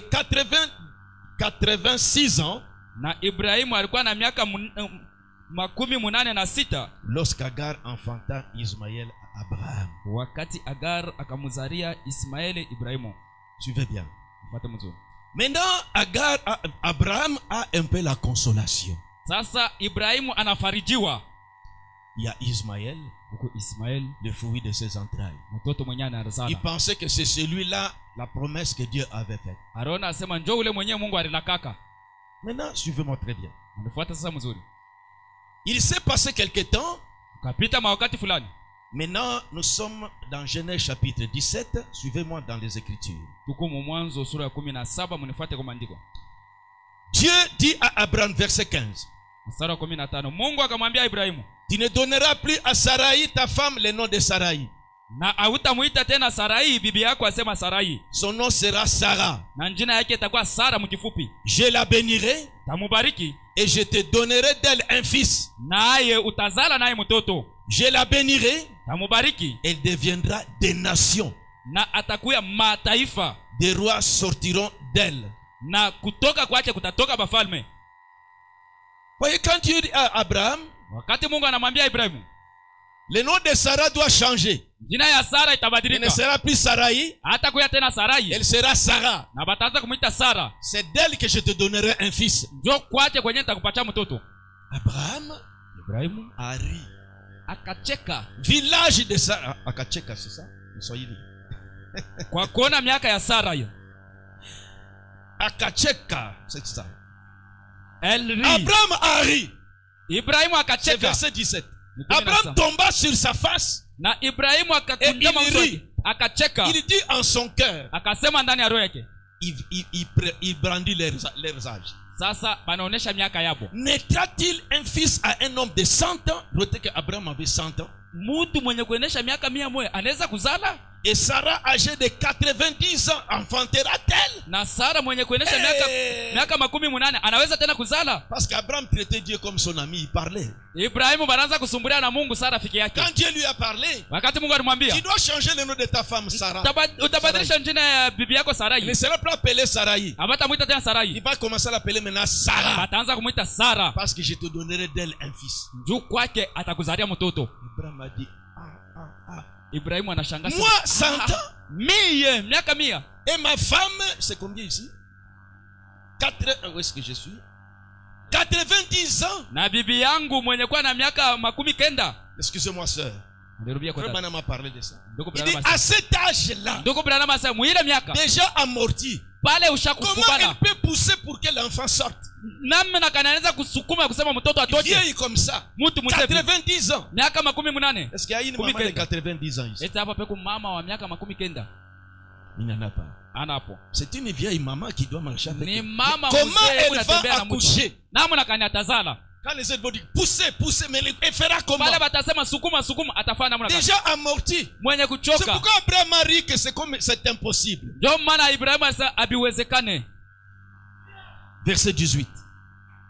Speaker 4: 86 ans.
Speaker 2: Na Ibrahimu alikuwa na miaka 86
Speaker 4: lorsqu'Agar enfanta Ismaël à Abraham.
Speaker 2: Wakati Agar akamzalia Ismaeli Ibrahimu.
Speaker 4: Suivez bien.
Speaker 2: Maintenant
Speaker 4: Abraham a un peu la consolation.
Speaker 2: Sasa Ibrahimu anafarijiwa.
Speaker 4: Il y a Ismaël, le fruit de ses entrailles. Il pensait que c'est celui-là la promesse que Dieu avait faite. Maintenant, suivez-moi très bien. Il s'est passé quelque temps. Maintenant, nous sommes dans Genèse chapitre 17. Suivez-moi dans les Écritures. Dieu dit à Abraham, verset 15. Tu ne donneras plus à Sarai, ta femme, le nom de Sarai. Son nom sera Sarah. Je la bénirai et je te donnerai d'elle un fils. Je la bénirai. Elle deviendra des nations. Des rois sortiront d'elle. Voyez, quand Dieu dit à Abraham, le nom de Sarah doit changer.
Speaker 1: Jina ya Sara
Speaker 4: Elle
Speaker 1: itabadilika.
Speaker 4: ne sera plus Sarai,
Speaker 1: Hata kuya tena Sarai.
Speaker 4: elle sera Sarah.
Speaker 1: Na bataanza kumuita Sara.
Speaker 4: C'est d'elle que je te donnerai un fils.
Speaker 1: Njoo kwake kwenye nitakupatia mtoto.
Speaker 4: Abraham
Speaker 1: Ibrahimu
Speaker 4: a ri.
Speaker 1: akacheka
Speaker 4: Village de Sarah. Akacheka, c'est ça? Swahili.
Speaker 1: kwa kuona miaka ya Sara hiyo.
Speaker 4: Akacheka, c'est ça.
Speaker 1: Elle rit.
Speaker 4: Abraham a ri.
Speaker 1: Ibrahimu
Speaker 4: C'est
Speaker 1: akacheka.
Speaker 4: verset 17.
Speaker 1: Ni kumi na
Speaker 4: Abraham
Speaker 1: saba.
Speaker 4: tomba sur sa face.
Speaker 1: Na Ibrahimu akakunjama
Speaker 4: Et il
Speaker 1: uso
Speaker 4: rit.
Speaker 1: wake. Akacheka.
Speaker 4: Il dit en son cœur,
Speaker 1: Akasema ndani ya roho yake.
Speaker 4: il brandit leurs âges.
Speaker 1: Sasa banaonesha miaka yabo.
Speaker 4: Naîtra-t-il un fils à un homme de 100 ans? Notez qu'Abraham avait 100 ans.
Speaker 1: Mtu mwenye kuonesha miaka 100 anaweza kuzala?
Speaker 4: Et Sarah, âgée de 90 ans, enfantera-t-elle?
Speaker 1: Na Sara mwenye kuonesha miaka 80 anaweza tena kuzala?
Speaker 4: Parce qu'Abraham traitait Dieu comme son ami, il parlait.
Speaker 1: Ibrahimu banaanza kusumbulia na Mungu Sara rafiki yake.
Speaker 4: Quand Dieu lui a parlé,
Speaker 1: Wakati Mungu alimwambia,
Speaker 4: tu dois changer le nom de ta femme Sarah.
Speaker 1: utabadilisha jina ya bibi yako
Speaker 4: Il
Speaker 1: Sarai.
Speaker 4: ne sera pas appelé Sarai.
Speaker 1: Abatamuita tena
Speaker 4: Il
Speaker 1: Sarai.
Speaker 4: va commencer à l'appeler maintenant Sarah.
Speaker 1: Bataanza kumuita Sara.
Speaker 4: Parce que je te donnerai d'elle un fils.
Speaker 1: Juu kwake atakuzalia mtoto.
Speaker 4: Abraham a dit,
Speaker 1: Ibrahimu anashangaa.
Speaker 4: moi 100 ans.
Speaker 1: Miaka 100.
Speaker 4: Et ma femme, c'est combien ici? Où est-ce que je suis? 90 ans.
Speaker 1: Na bibi yangu mwenye kuwa na miaka 90.
Speaker 4: Excusez-moi, sœur.
Speaker 1: Nirudie kwa
Speaker 4: Frère
Speaker 1: tata.
Speaker 4: Branham a parlé de ça.
Speaker 1: Ndugu
Speaker 4: Il
Speaker 1: Branham
Speaker 4: dit, à cet âge-là,
Speaker 1: Ndugu Branham asema muile miaka
Speaker 4: déjà amorti,
Speaker 1: pale
Speaker 4: comment
Speaker 1: ushakufukana.
Speaker 4: elle peut pousser pour que l'enfant sorte?
Speaker 1: Namna kanaweza kusukuma kusema mtoto atoke.
Speaker 4: Vieille comme ça.
Speaker 1: Mtu mzee
Speaker 4: 90 ans.
Speaker 1: miaka 80.
Speaker 4: Est-ce qu'il y a une maman de 90 ans ici?
Speaker 1: Eti hapa peku mama wa miaka 90.
Speaker 4: Il n'y en a pas.
Speaker 1: Anapo.
Speaker 4: C'est une vieille maman qui doit marcher avec
Speaker 1: Ni
Speaker 4: elle.
Speaker 1: mama
Speaker 4: Comment
Speaker 1: mzee
Speaker 4: elle
Speaker 1: kunatembea
Speaker 4: va
Speaker 1: na mtu.
Speaker 4: accoucher?
Speaker 1: Namna kani atazala.
Speaker 4: Quand les autres vont dire, poussez, poussez, mais elle fera comment?
Speaker 1: Pale batasema sukuma atafanya namna gani?
Speaker 4: Déjà amorti.
Speaker 1: Mwenye
Speaker 4: C'est
Speaker 1: kuchoka.
Speaker 4: pourquoi Abraham a ri que c'est impossible.
Speaker 1: Ndio maana Ibrahimu asa abiwezekane.
Speaker 4: Verset 18.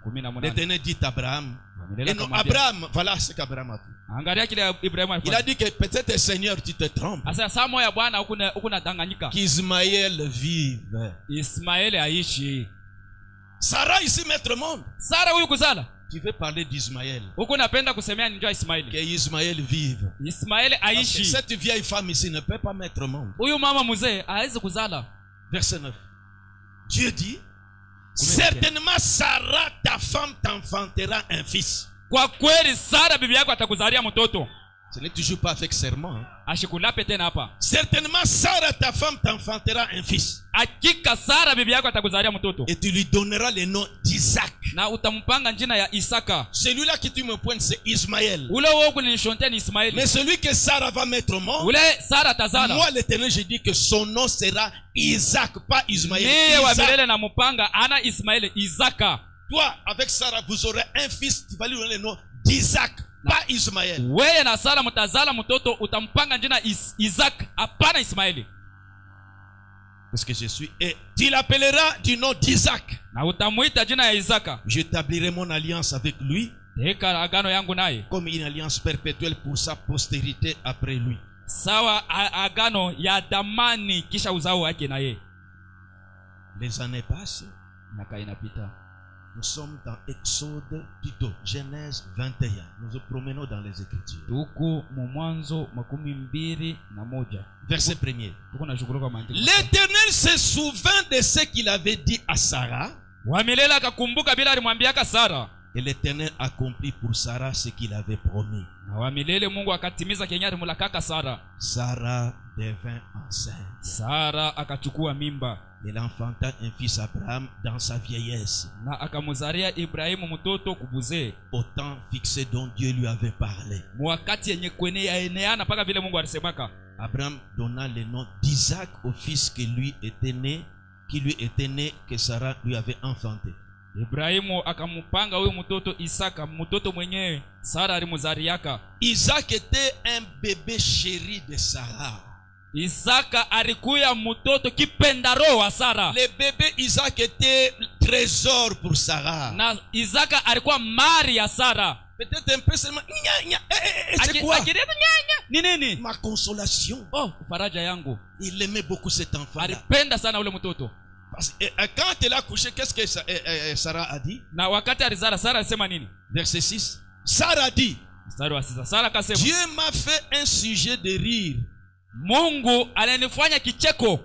Speaker 1: 18.
Speaker 4: L'Éternel dit à Abraham. Et non, Abraham, voilà ce qu'Abraham a fait.
Speaker 1: Angalia kile Ibrahimu
Speaker 4: Il
Speaker 1: alifanya.
Speaker 4: a dit que peut-être Seigneur, tu te trompes.
Speaker 1: Asa saa moja Bwana huku nadanganyika.
Speaker 4: Qu'Ismaël vive.
Speaker 1: Ismaeli aishi.
Speaker 4: Sarah ici, maître monde.
Speaker 1: Sara huyu kuzala.
Speaker 4: Tu veux parler d'Ismaël.
Speaker 1: Huku napenda kusemea njoo Ismaeli.
Speaker 4: Que Ismaël vive.
Speaker 1: Ismaeli
Speaker 4: Parce que
Speaker 1: aishi.
Speaker 4: cette vieille femme ici ne peut pas mettre monde.
Speaker 1: Huyu mama mzee hawezi kuzala.
Speaker 4: Verset 9. Dieu dit, certainement Sarah, ta femme, t'enfantera un fils.
Speaker 1: Kwa kweli Sara bibi yako atakuzalia mtoto.
Speaker 4: Ce n'est toujours pas avec serment. Hein?
Speaker 1: Ashikulape tena hapa.
Speaker 4: Certainement Sarah, ta femme, t'enfantera un fils.
Speaker 1: Hakika Sara bibi yako atakuzalia mtoto.
Speaker 4: Et tu lui donneras le nom d'Isaac.
Speaker 1: Na utampanga jina ya Isaka.
Speaker 4: Celui-là que tu me pointes, c'est Ismaël.
Speaker 1: Ule wewe kunishontea ni Ismaeli.
Speaker 4: Mais celui que Sarah va mettre au monde,
Speaker 1: Ule Sara tazala.
Speaker 4: moi l'Éternel, je dis que son nom sera Isaac, pas Ismaël.
Speaker 1: Niye wa
Speaker 4: Isaac.
Speaker 1: milele na mupanga ana Ismaeli Isaka.
Speaker 4: Toi, avec Sarah, vous aurez un fils, tu vas lui donner le nom d'Isaac, pas Ismaël.
Speaker 1: Wewe na Sara mtazala mtoto utampanga jina Isaac hapana Ismaeli.
Speaker 4: Parce que je suis. Et tu l'appelleras du nom d'Isaac.
Speaker 1: Na utamuita jina ya Isaka.
Speaker 4: J'établirai mon alliance avec lui
Speaker 1: Eka agano yangu naye.
Speaker 4: comme une alliance perpétuelle pour sa postérité après lui.
Speaker 1: Sawa agano ya damani kisha uzao wake na ye.
Speaker 4: Les années passent.
Speaker 1: Miaka inapita.
Speaker 4: Nous sommes dans Exode, plutôt Genèse 21. Nous nous promenons dans les Écritures.
Speaker 1: Tuko mu Mwanzo 21.
Speaker 4: Verset 1er.
Speaker 1: Tuko na shughulika maandiko.
Speaker 4: L'Éternel se souvint de ce qu'il avait dit à Sarah.
Speaker 1: Wa milele akakumbuka bila alimwambiaka Sara.
Speaker 4: Et l'Éternel accomplit pour Sarah ce qu'il avait promis.
Speaker 1: Na wa milele Mungu akatimiza kenye alimulakaka Sara.
Speaker 4: Sarah devint enceinte.
Speaker 1: Sara akachukua mimba.
Speaker 4: Elle enfanta un fils Abraham dans sa vieillesse,
Speaker 1: Na akamuzaria Ibrahimu mtoto kubuzee.
Speaker 4: au temps fixé dont Dieu lui avait parlé.
Speaker 1: Mwakati yenye kwenye yaeneana paka vile Mungu alisemaka.
Speaker 4: Abraham donna le nom d'Isaac au fils qui lui était né, que Sarah lui avait enfanté.
Speaker 1: Ibrahimu akamupanga huyo mtoto Isaka, mtoto mwenyewe Sara alimuzariaka.
Speaker 4: Isaac était un bébé chéri de Sarah.
Speaker 1: Isaka alikuya mtoto kipendaro wa Sara.
Speaker 4: Le bébé Isaac était trésor pour Sarah.
Speaker 1: Na Isaka alikuwa mali ya Sara.
Speaker 4: Peut-être un peu seulement. C'est quoi?
Speaker 1: Ni nini?
Speaker 4: Ma consolation.
Speaker 1: Oh, faraja yangu.
Speaker 4: Il aimait beaucoup cet enfant-là.
Speaker 1: Alipenda sana ule mtoto.
Speaker 4: Parce que, quand elle a couché, qu'est-ce que Sarah a dit?
Speaker 1: Na wakati alizala Sara alisema nini?
Speaker 4: Verset 6. Sarah dit, Dieu m'a fait un sujet de rire.
Speaker 2: Mungu alinifanya kicheko.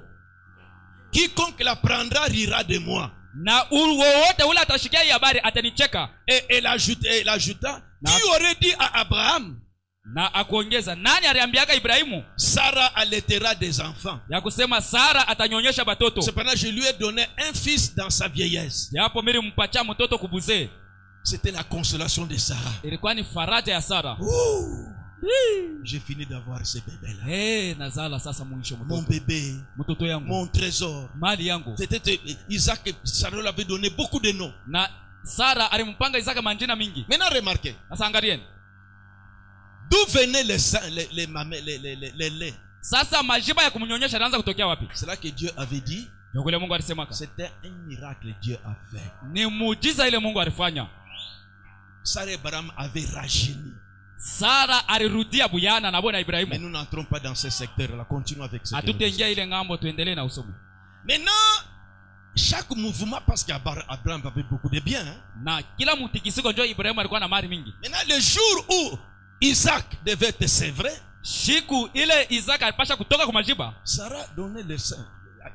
Speaker 4: Quiconque la prendra rira de moi.
Speaker 2: Na wowote ule atashikia hii habari atanicheka.
Speaker 4: Et elle ajouta, tu aurais dit à Abraham.
Speaker 2: Na akuongeza, nani aliambiaka Ibrahimu?
Speaker 4: Sarah allaitera des enfants.
Speaker 2: Ya kusema Sara atanyonyesha batoto.
Speaker 4: Cependant, je lui ai donné un fils dans sa vieillesse.
Speaker 2: Yapo mimi mpacha mtoto kubuzee.
Speaker 4: C'était la consolation de Sarah.
Speaker 2: Ilikuwa ni faraja ya Sara.
Speaker 4: J'ai fini d'avoir ce bébé-là.
Speaker 2: Nazala sasa mwisho mtoto.
Speaker 4: Mon bébé,
Speaker 2: mtoto yangu,
Speaker 4: mon trésor.
Speaker 2: Mali yangu.
Speaker 4: C'était Isaac, Sarah lui avait donné beaucoup de noms.
Speaker 2: Na Sara alimpanga Isaka manjina mingi.
Speaker 4: Maintenant remarquez.
Speaker 2: Sasa angalieni.
Speaker 4: D'où venaient les laits?
Speaker 2: Sasa majiba ya kumnyonyesha yanaanza kutokea wapi?
Speaker 4: C'est là que Dieu avait dit.
Speaker 2: Yule Mungu alisemaka.
Speaker 4: C'était un miracle que Dieu a fait.
Speaker 2: Ni muujiza ile Mungu alifanya.
Speaker 4: Sarah et Abraham avaient rajeuni.
Speaker 2: Sara alirudia buyana na bona Ibrahimu.
Speaker 4: Mais nous n'entrons pas dans ce secteur-là. Continuons avec ce.
Speaker 2: Atutengia ile ngambo tuendelee na usomi.
Speaker 4: Maintenant, chaque mouvement, parce qu'Abraham avait beaucoup de biens.
Speaker 2: Na kila mtikisiko ndio Ibrahimu alikuwa na mali mingi.
Speaker 4: Maintenant, le jour où Isaac devait être sévré,
Speaker 2: siku ile Isaac alipasha kutoka kwa majiba,
Speaker 4: Sarah donnait le sein.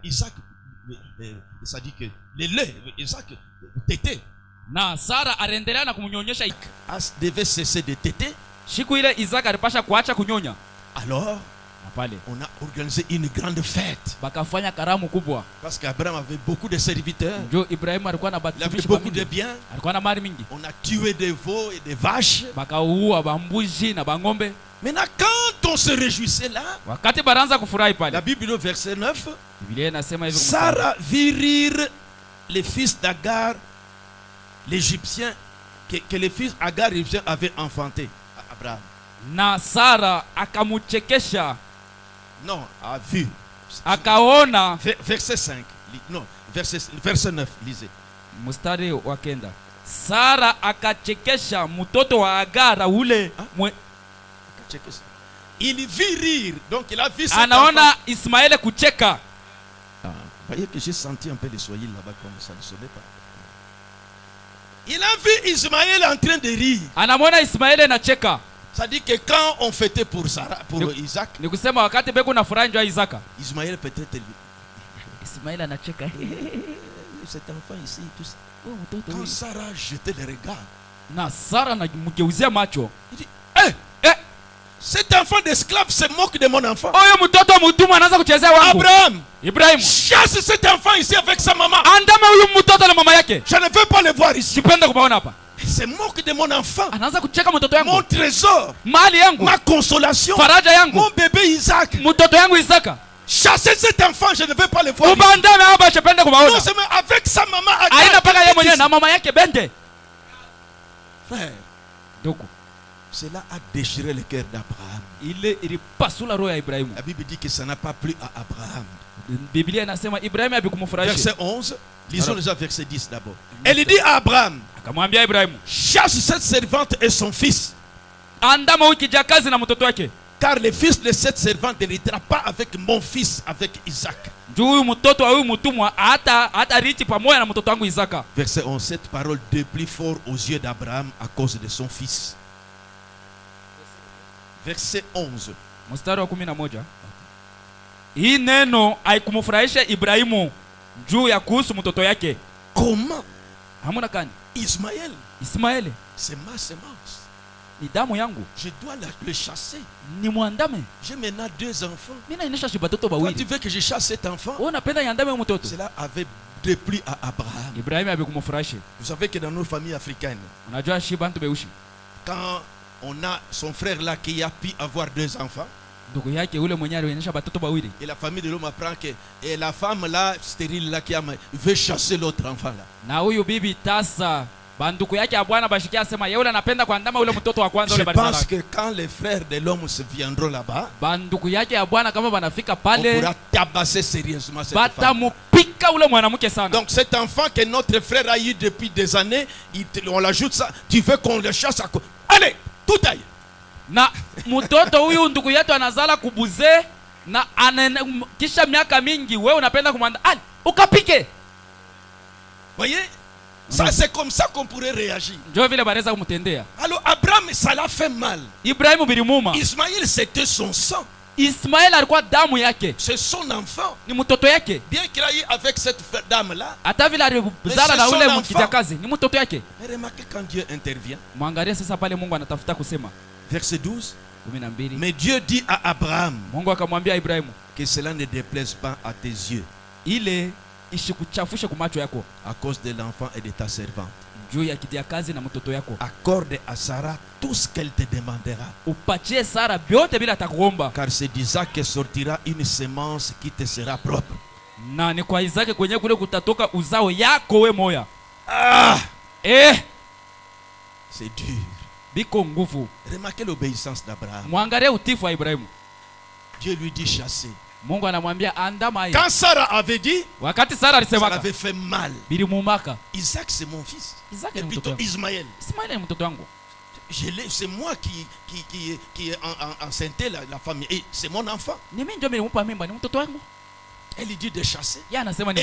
Speaker 4: Isaac, ça dit que le lait, Isaac tété.
Speaker 2: Na Sara arendelea na kumnyonyesha.
Speaker 4: Devait cesser de téter.
Speaker 2: Siku ile Isaac alipasha kuacha kunyonya.
Speaker 4: Alors, on a organisé une grande fête.
Speaker 2: Bakafanya karamu kubwa.
Speaker 4: Parce qu'Abraham avait beaucoup de serviteurs.
Speaker 2: Ndio Ibrahimu alikuwa na
Speaker 4: batumishi. Il avait beaucoup de biens.
Speaker 2: Alikuwa na mali mingi.
Speaker 4: On a tué des veaux et des vaches.
Speaker 2: Bakaua bambuzi na bangombe.
Speaker 4: Maintenant, quand on se réjouissait là,
Speaker 2: wakati baranza kufurahi pale,
Speaker 4: la Bible verset 9,
Speaker 2: Biblia inasema hivi,
Speaker 4: Sarah vit rire les fils d'Agar, l'Égyptien, que les fils d'Agar l'Égyptien avaient enfanté à Abraham.
Speaker 2: Na Sara akamuchekesha.
Speaker 4: Non, a vu.
Speaker 2: Akaona.
Speaker 4: Verset 5. Non, verset 9, lisez.
Speaker 2: Mustari wa kenda. Sara akachekesha mtoto wa Agara ule.
Speaker 4: Il vit rire. Donc il a vu cet
Speaker 2: anaona Ismaël kucheka.
Speaker 4: Voyez que j'ai senti un peu de soyer là-bas comme ça ne sonnait pas. Il a vu Ismaël en train de rire.
Speaker 2: Anamwona Ismaël na cheka.
Speaker 4: Ça dit que quand on fêtait pour Sarah, pour Isaac,
Speaker 2: ni kusema wakati beko na furaha njoo Isaka,
Speaker 4: Ismaël peut-être
Speaker 2: Ismaël anacheka.
Speaker 4: Cet enfant ici, tout ça. Quand Sarah jetait le regard,
Speaker 2: na Sara na mgeuzia macho,
Speaker 4: il dit cet enfant d'esclave se moque de mon enfant.
Speaker 2: Oyo mtoto mtumwa anaanza kuchezea wangu.
Speaker 4: Abraham,
Speaker 2: Ibrahim,
Speaker 4: chasse cet enfant ici avec sa maman.
Speaker 2: Andama huyu mtoto na mama yake.
Speaker 4: Je ne veux pas le voir ici.
Speaker 2: Sipenda kubaona hapa.
Speaker 4: Il se moque de mon enfant.
Speaker 2: Anaanza kucheka mtoto yangu.
Speaker 4: Mon trésor.
Speaker 2: Mali yangu.
Speaker 4: Ma consolation.
Speaker 2: Faraja yangu.
Speaker 4: Mon bébé Isaac.
Speaker 2: Mtoto yangu Isaka.
Speaker 4: Chassez cet enfant, je ne veux pas le voir.
Speaker 2: Ubandame hapa sipenda kubaona.
Speaker 4: Non, c'est avec sa maman.
Speaker 2: Aina paka yeye mwenyewe na mama yake bende.
Speaker 4: Frère.
Speaker 2: Doko.
Speaker 4: Cela a déchiré le cœur d'Abraham.
Speaker 2: La
Speaker 4: Bible dit que ça n'a pas plu à Abraham. Verset 11. Lisons déjà verset 10 d'abord. Elle dit à Abraham, chasse cette servante et son fils. Car le fils de cette servante n'héritera pas avec mon fils, avec Isaac. Verset 11. Cette parole déplie fort aux yeux d'Abraham à cause de son fils. Verset 11.
Speaker 2: Mstari wa 11. Hii neno haikumfurahisha Ibrahimu juu ya kuhusu mtoto yake.
Speaker 4: Comment?
Speaker 2: Hamuna kani?
Speaker 4: Ismaël. C'est ma semence.
Speaker 2: Ni damu yangu.
Speaker 4: Je dois le chasser.
Speaker 2: Ni muandame.
Speaker 4: J'ai maintenant 2 enfants.
Speaker 2: Mina inesha batoto bawili.
Speaker 4: Quand tu veux que je chasse cet enfant?
Speaker 2: Unapenda yandame mtoto.
Speaker 4: Cela avait déplu à Abraham.
Speaker 2: Ibrahim abikumfurahisha.
Speaker 4: Vous savez que dans nos familles africaines,
Speaker 2: unajua shi bantu beushi,
Speaker 4: quand on a son frère là qui a pu avoir 2 enfants, et la famille de l'homme apprend que et la femme là stérile là qui veut chasser l'autre enfant là. Je pense que quand les frères de l'homme se viendront là-bas, on pourra tabasser sérieusement cette femme. Donc cet enfant que notre frère a eu depuis des années, on l'ajoute ça, tu veux qu'on le chasse à quoi? Allez, tout aille.
Speaker 2: Na mtoto huyu ndugu yetu anazala kubuze na kisha miaka mingi wewe unapenda kumwanda ukapike.
Speaker 4: Voyez? Ça c'est comme ça qu'on pourrait réagir.
Speaker 2: Ndio vile bareza kumtendea.
Speaker 4: Alors Abraham ça l'a fait mal.
Speaker 2: Ibrahimu bilimuma.
Speaker 4: Ismaël, c'était son sang.
Speaker 2: Ismaël alikuwa damu yake.
Speaker 4: C'est son enfant.
Speaker 2: Ni mtoto yake.
Speaker 4: Bien qu'il a eu avec cette dame-là.
Speaker 2: Hata vile alizala na ule mkijakazi, ni mtoto yake.
Speaker 4: Mais remarquez quand Dieu intervient.
Speaker 2: Mwangalie sasa pale Mungu anatafuta kusema.
Speaker 4: Verset 12.
Speaker 2: 12.
Speaker 4: Mais Dieu dit à Abraham.
Speaker 2: Mungu akamwambia Ibrahimu,
Speaker 4: que cela ne déplaise pas à tes yeux.
Speaker 2: Ile ishikuchafushe kwa macho yako.
Speaker 4: À cause de l'enfant et de ta servante.
Speaker 2: Juu ya kijakazi na mtoto yako.
Speaker 4: Accorde à Sarah tout ce qu'elle te demandera.
Speaker 2: Upatie Sara vyote bila atakuomba.
Speaker 4: Car c'est d'Isaac que sortira une semence qui te sera propre.
Speaker 2: Na ni kwa Isaki kwenye kule kutatoka uzao yako we moya.
Speaker 4: C'est dur.
Speaker 2: Biko nguvu.
Speaker 4: Remarquez l'obéissance d'Abraham.
Speaker 2: Mwangalie utifu wa Ibrahimu.
Speaker 4: Dieu lui dit chasser.
Speaker 2: Mungu anamwambia andama.
Speaker 4: Quand Sarah avait dit,
Speaker 2: wakati Sara alisema
Speaker 4: ça avait fait mal.
Speaker 2: Bilimumaka.
Speaker 4: Isaac c'est mon fils.
Speaker 2: Isaac
Speaker 4: et plutôt Ismaël.
Speaker 2: Ismaël ni mtoto wangu.
Speaker 4: C'est moi qui ai enceinté la famille et c'est mon enfant.
Speaker 2: Ni mimi ndio nilimpa mimba, ni mtoto wangu.
Speaker 4: Elle lui dit de chasser.
Speaker 2: Et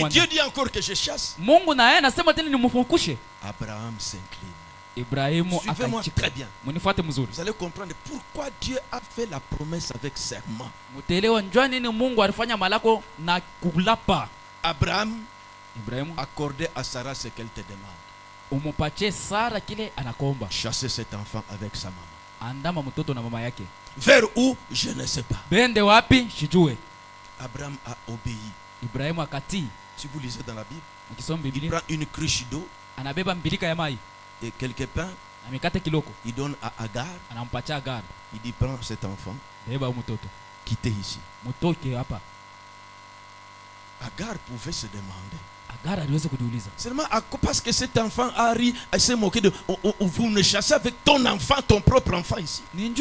Speaker 4: Dieu dit encore que je chasse.
Speaker 2: Mungu na yeye anasema tena nimfukushe.
Speaker 4: Abraham s'incline.
Speaker 2: Suivez-moi
Speaker 4: très bien.
Speaker 2: Vous
Speaker 4: allez comprendre pourquoi Dieu a fait la promesse avec serment. Abraham accordait à Sarah ce qu'elle te demande. Chasser cet enfant avec sa maman. Vers où? Je ne sais pas. Abraham a obéi. Si vous lisez dans la Bible, il prend une cruche d'eau et quelques pains, il donne à Agar. Il dit prends cet enfant, quittez ici. Agar pouvait se demander. Seulement parce que cet enfant a ri, il s'est moqué de vous ne chassez avec ton enfant, ton propre enfant ici. Allez-y,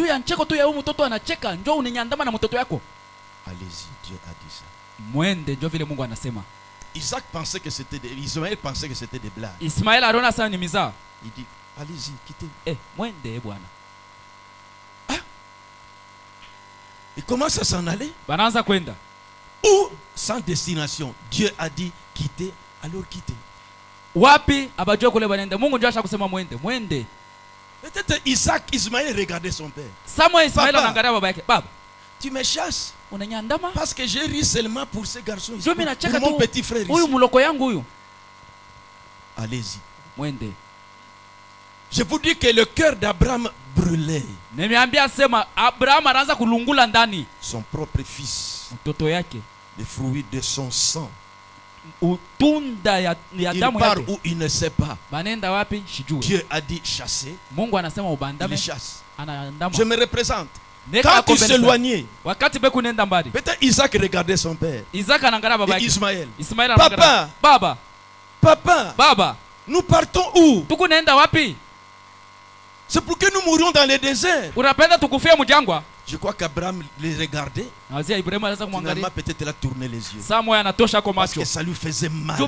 Speaker 4: Dieu a dit ça. Isaac pensait que c'était Ismaël pensait que c'était des blagues.
Speaker 2: Ismaël arona sana ni miza.
Speaker 4: Il dit allez-y, quittez.
Speaker 2: Mwende bwana.
Speaker 4: Il commence à s'en aller.
Speaker 2: Banaanza kwenda.
Speaker 4: Ou sans destination. Dieu a dit quittez, alors quittez.
Speaker 2: Wapi abajua kule banende. Mungu ndio ashakusema mwende. Mwende.
Speaker 4: Peut-être Isaac, Ismaël regardait son père.
Speaker 2: Samuel Ismaël anaangalia baba yake. Baba,
Speaker 4: tu me chasses.
Speaker 2: Unanyandama?
Speaker 4: Parce que j'ai ri seulement pour ces garçons ici.
Speaker 2: Pour
Speaker 4: mon petit frère ici.
Speaker 2: Huyu muloko yangu huyu.
Speaker 4: Allez-y.
Speaker 2: Mwende.
Speaker 4: Je vous dis que le cœur d'Abraham brûlait.
Speaker 2: Nimeambia sema Abraham anaanza kulungula ndani.
Speaker 4: Son propre fils.
Speaker 2: Mtoto yake.
Speaker 4: Le fruit de son sang.
Speaker 2: Utunda ya damu
Speaker 4: yake. Il part où il ne sait pas.
Speaker 2: Banenda wapi? Shijue.
Speaker 4: Dieu a dit chasser.
Speaker 2: Mungu anasema ubandame.
Speaker 4: Il chasse.
Speaker 2: Anaandama.
Speaker 4: Je me représente. Quand il s'éloignait,
Speaker 2: peut-être
Speaker 4: Isaac regardait son père.
Speaker 2: Isaac
Speaker 4: et Ismaël.
Speaker 2: Papa, baba,
Speaker 4: papa,
Speaker 2: baba,
Speaker 4: nous partons où?
Speaker 2: C'est
Speaker 4: pour que nous mourions dans le désert. Je crois qu'Abraham les regardait. Finalement, peut-être il a tourné les yeux. Parce que ça lui faisait mal.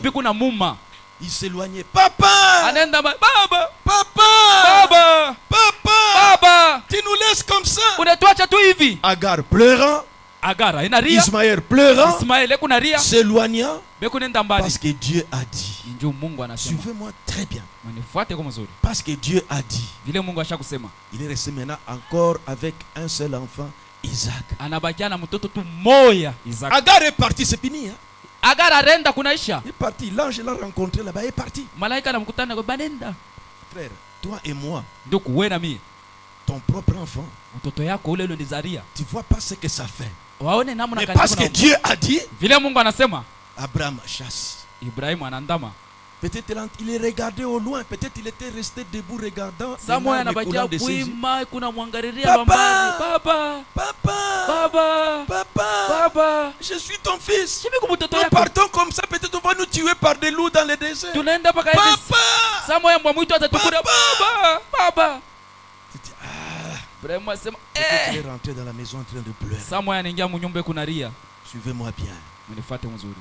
Speaker 4: Il s'éloignait. Papa!
Speaker 2: Baba!
Speaker 4: Papa! Papa!
Speaker 2: Baba!
Speaker 4: Tu nous laisses comme ça.
Speaker 2: Agar
Speaker 4: pleurant. Ismaël pleurant. S'éloignant. Parce que Dieu a dit. Suivez-moi très bien. Parce que Dieu a dit. Il est resté maintenant encore avec un seul enfant, Isaac. Agar est parti, c'est fini. Hein?
Speaker 2: Agar arenda kunaisha.
Speaker 4: Il est parti, l'ange l'a rencontré là-bas, il est parti.
Speaker 2: Malaika anamkutana kwa banenda.
Speaker 4: Frère, toi et moi.
Speaker 2: Donc wewe na mimi.
Speaker 4: Ton propre enfant.
Speaker 2: Mtoto yako ule ulonizalia.
Speaker 4: Tu vois pas ce que ça fait.
Speaker 2: Waone namna
Speaker 4: mais parce que Dieu a dit.
Speaker 2: Vile Mungu anasema.
Speaker 4: Abraham chasse.
Speaker 2: Ibrahim anandama.
Speaker 4: Peut-être il est regardé au loin, peut-être il était resté debout regardant.
Speaker 2: Samuel anabakia kuima kuna mwangalilia mbali. Papa! Papa! Baba!
Speaker 4: Papa!
Speaker 2: Baba!
Speaker 4: Je suis ton fils. Nous partons comme ça, peut-être on va nous tuer par des loups dans le désert.
Speaker 2: Papa! Samuel mwamuito atatukura. Baba! Baba! Vraiment c'est
Speaker 4: il est rentré dans la maison en train de pleurer.
Speaker 2: Samuel anaingia mu nyumba kunalia.
Speaker 4: Suivez-moi bien.
Speaker 2: Mnifuate mzuri.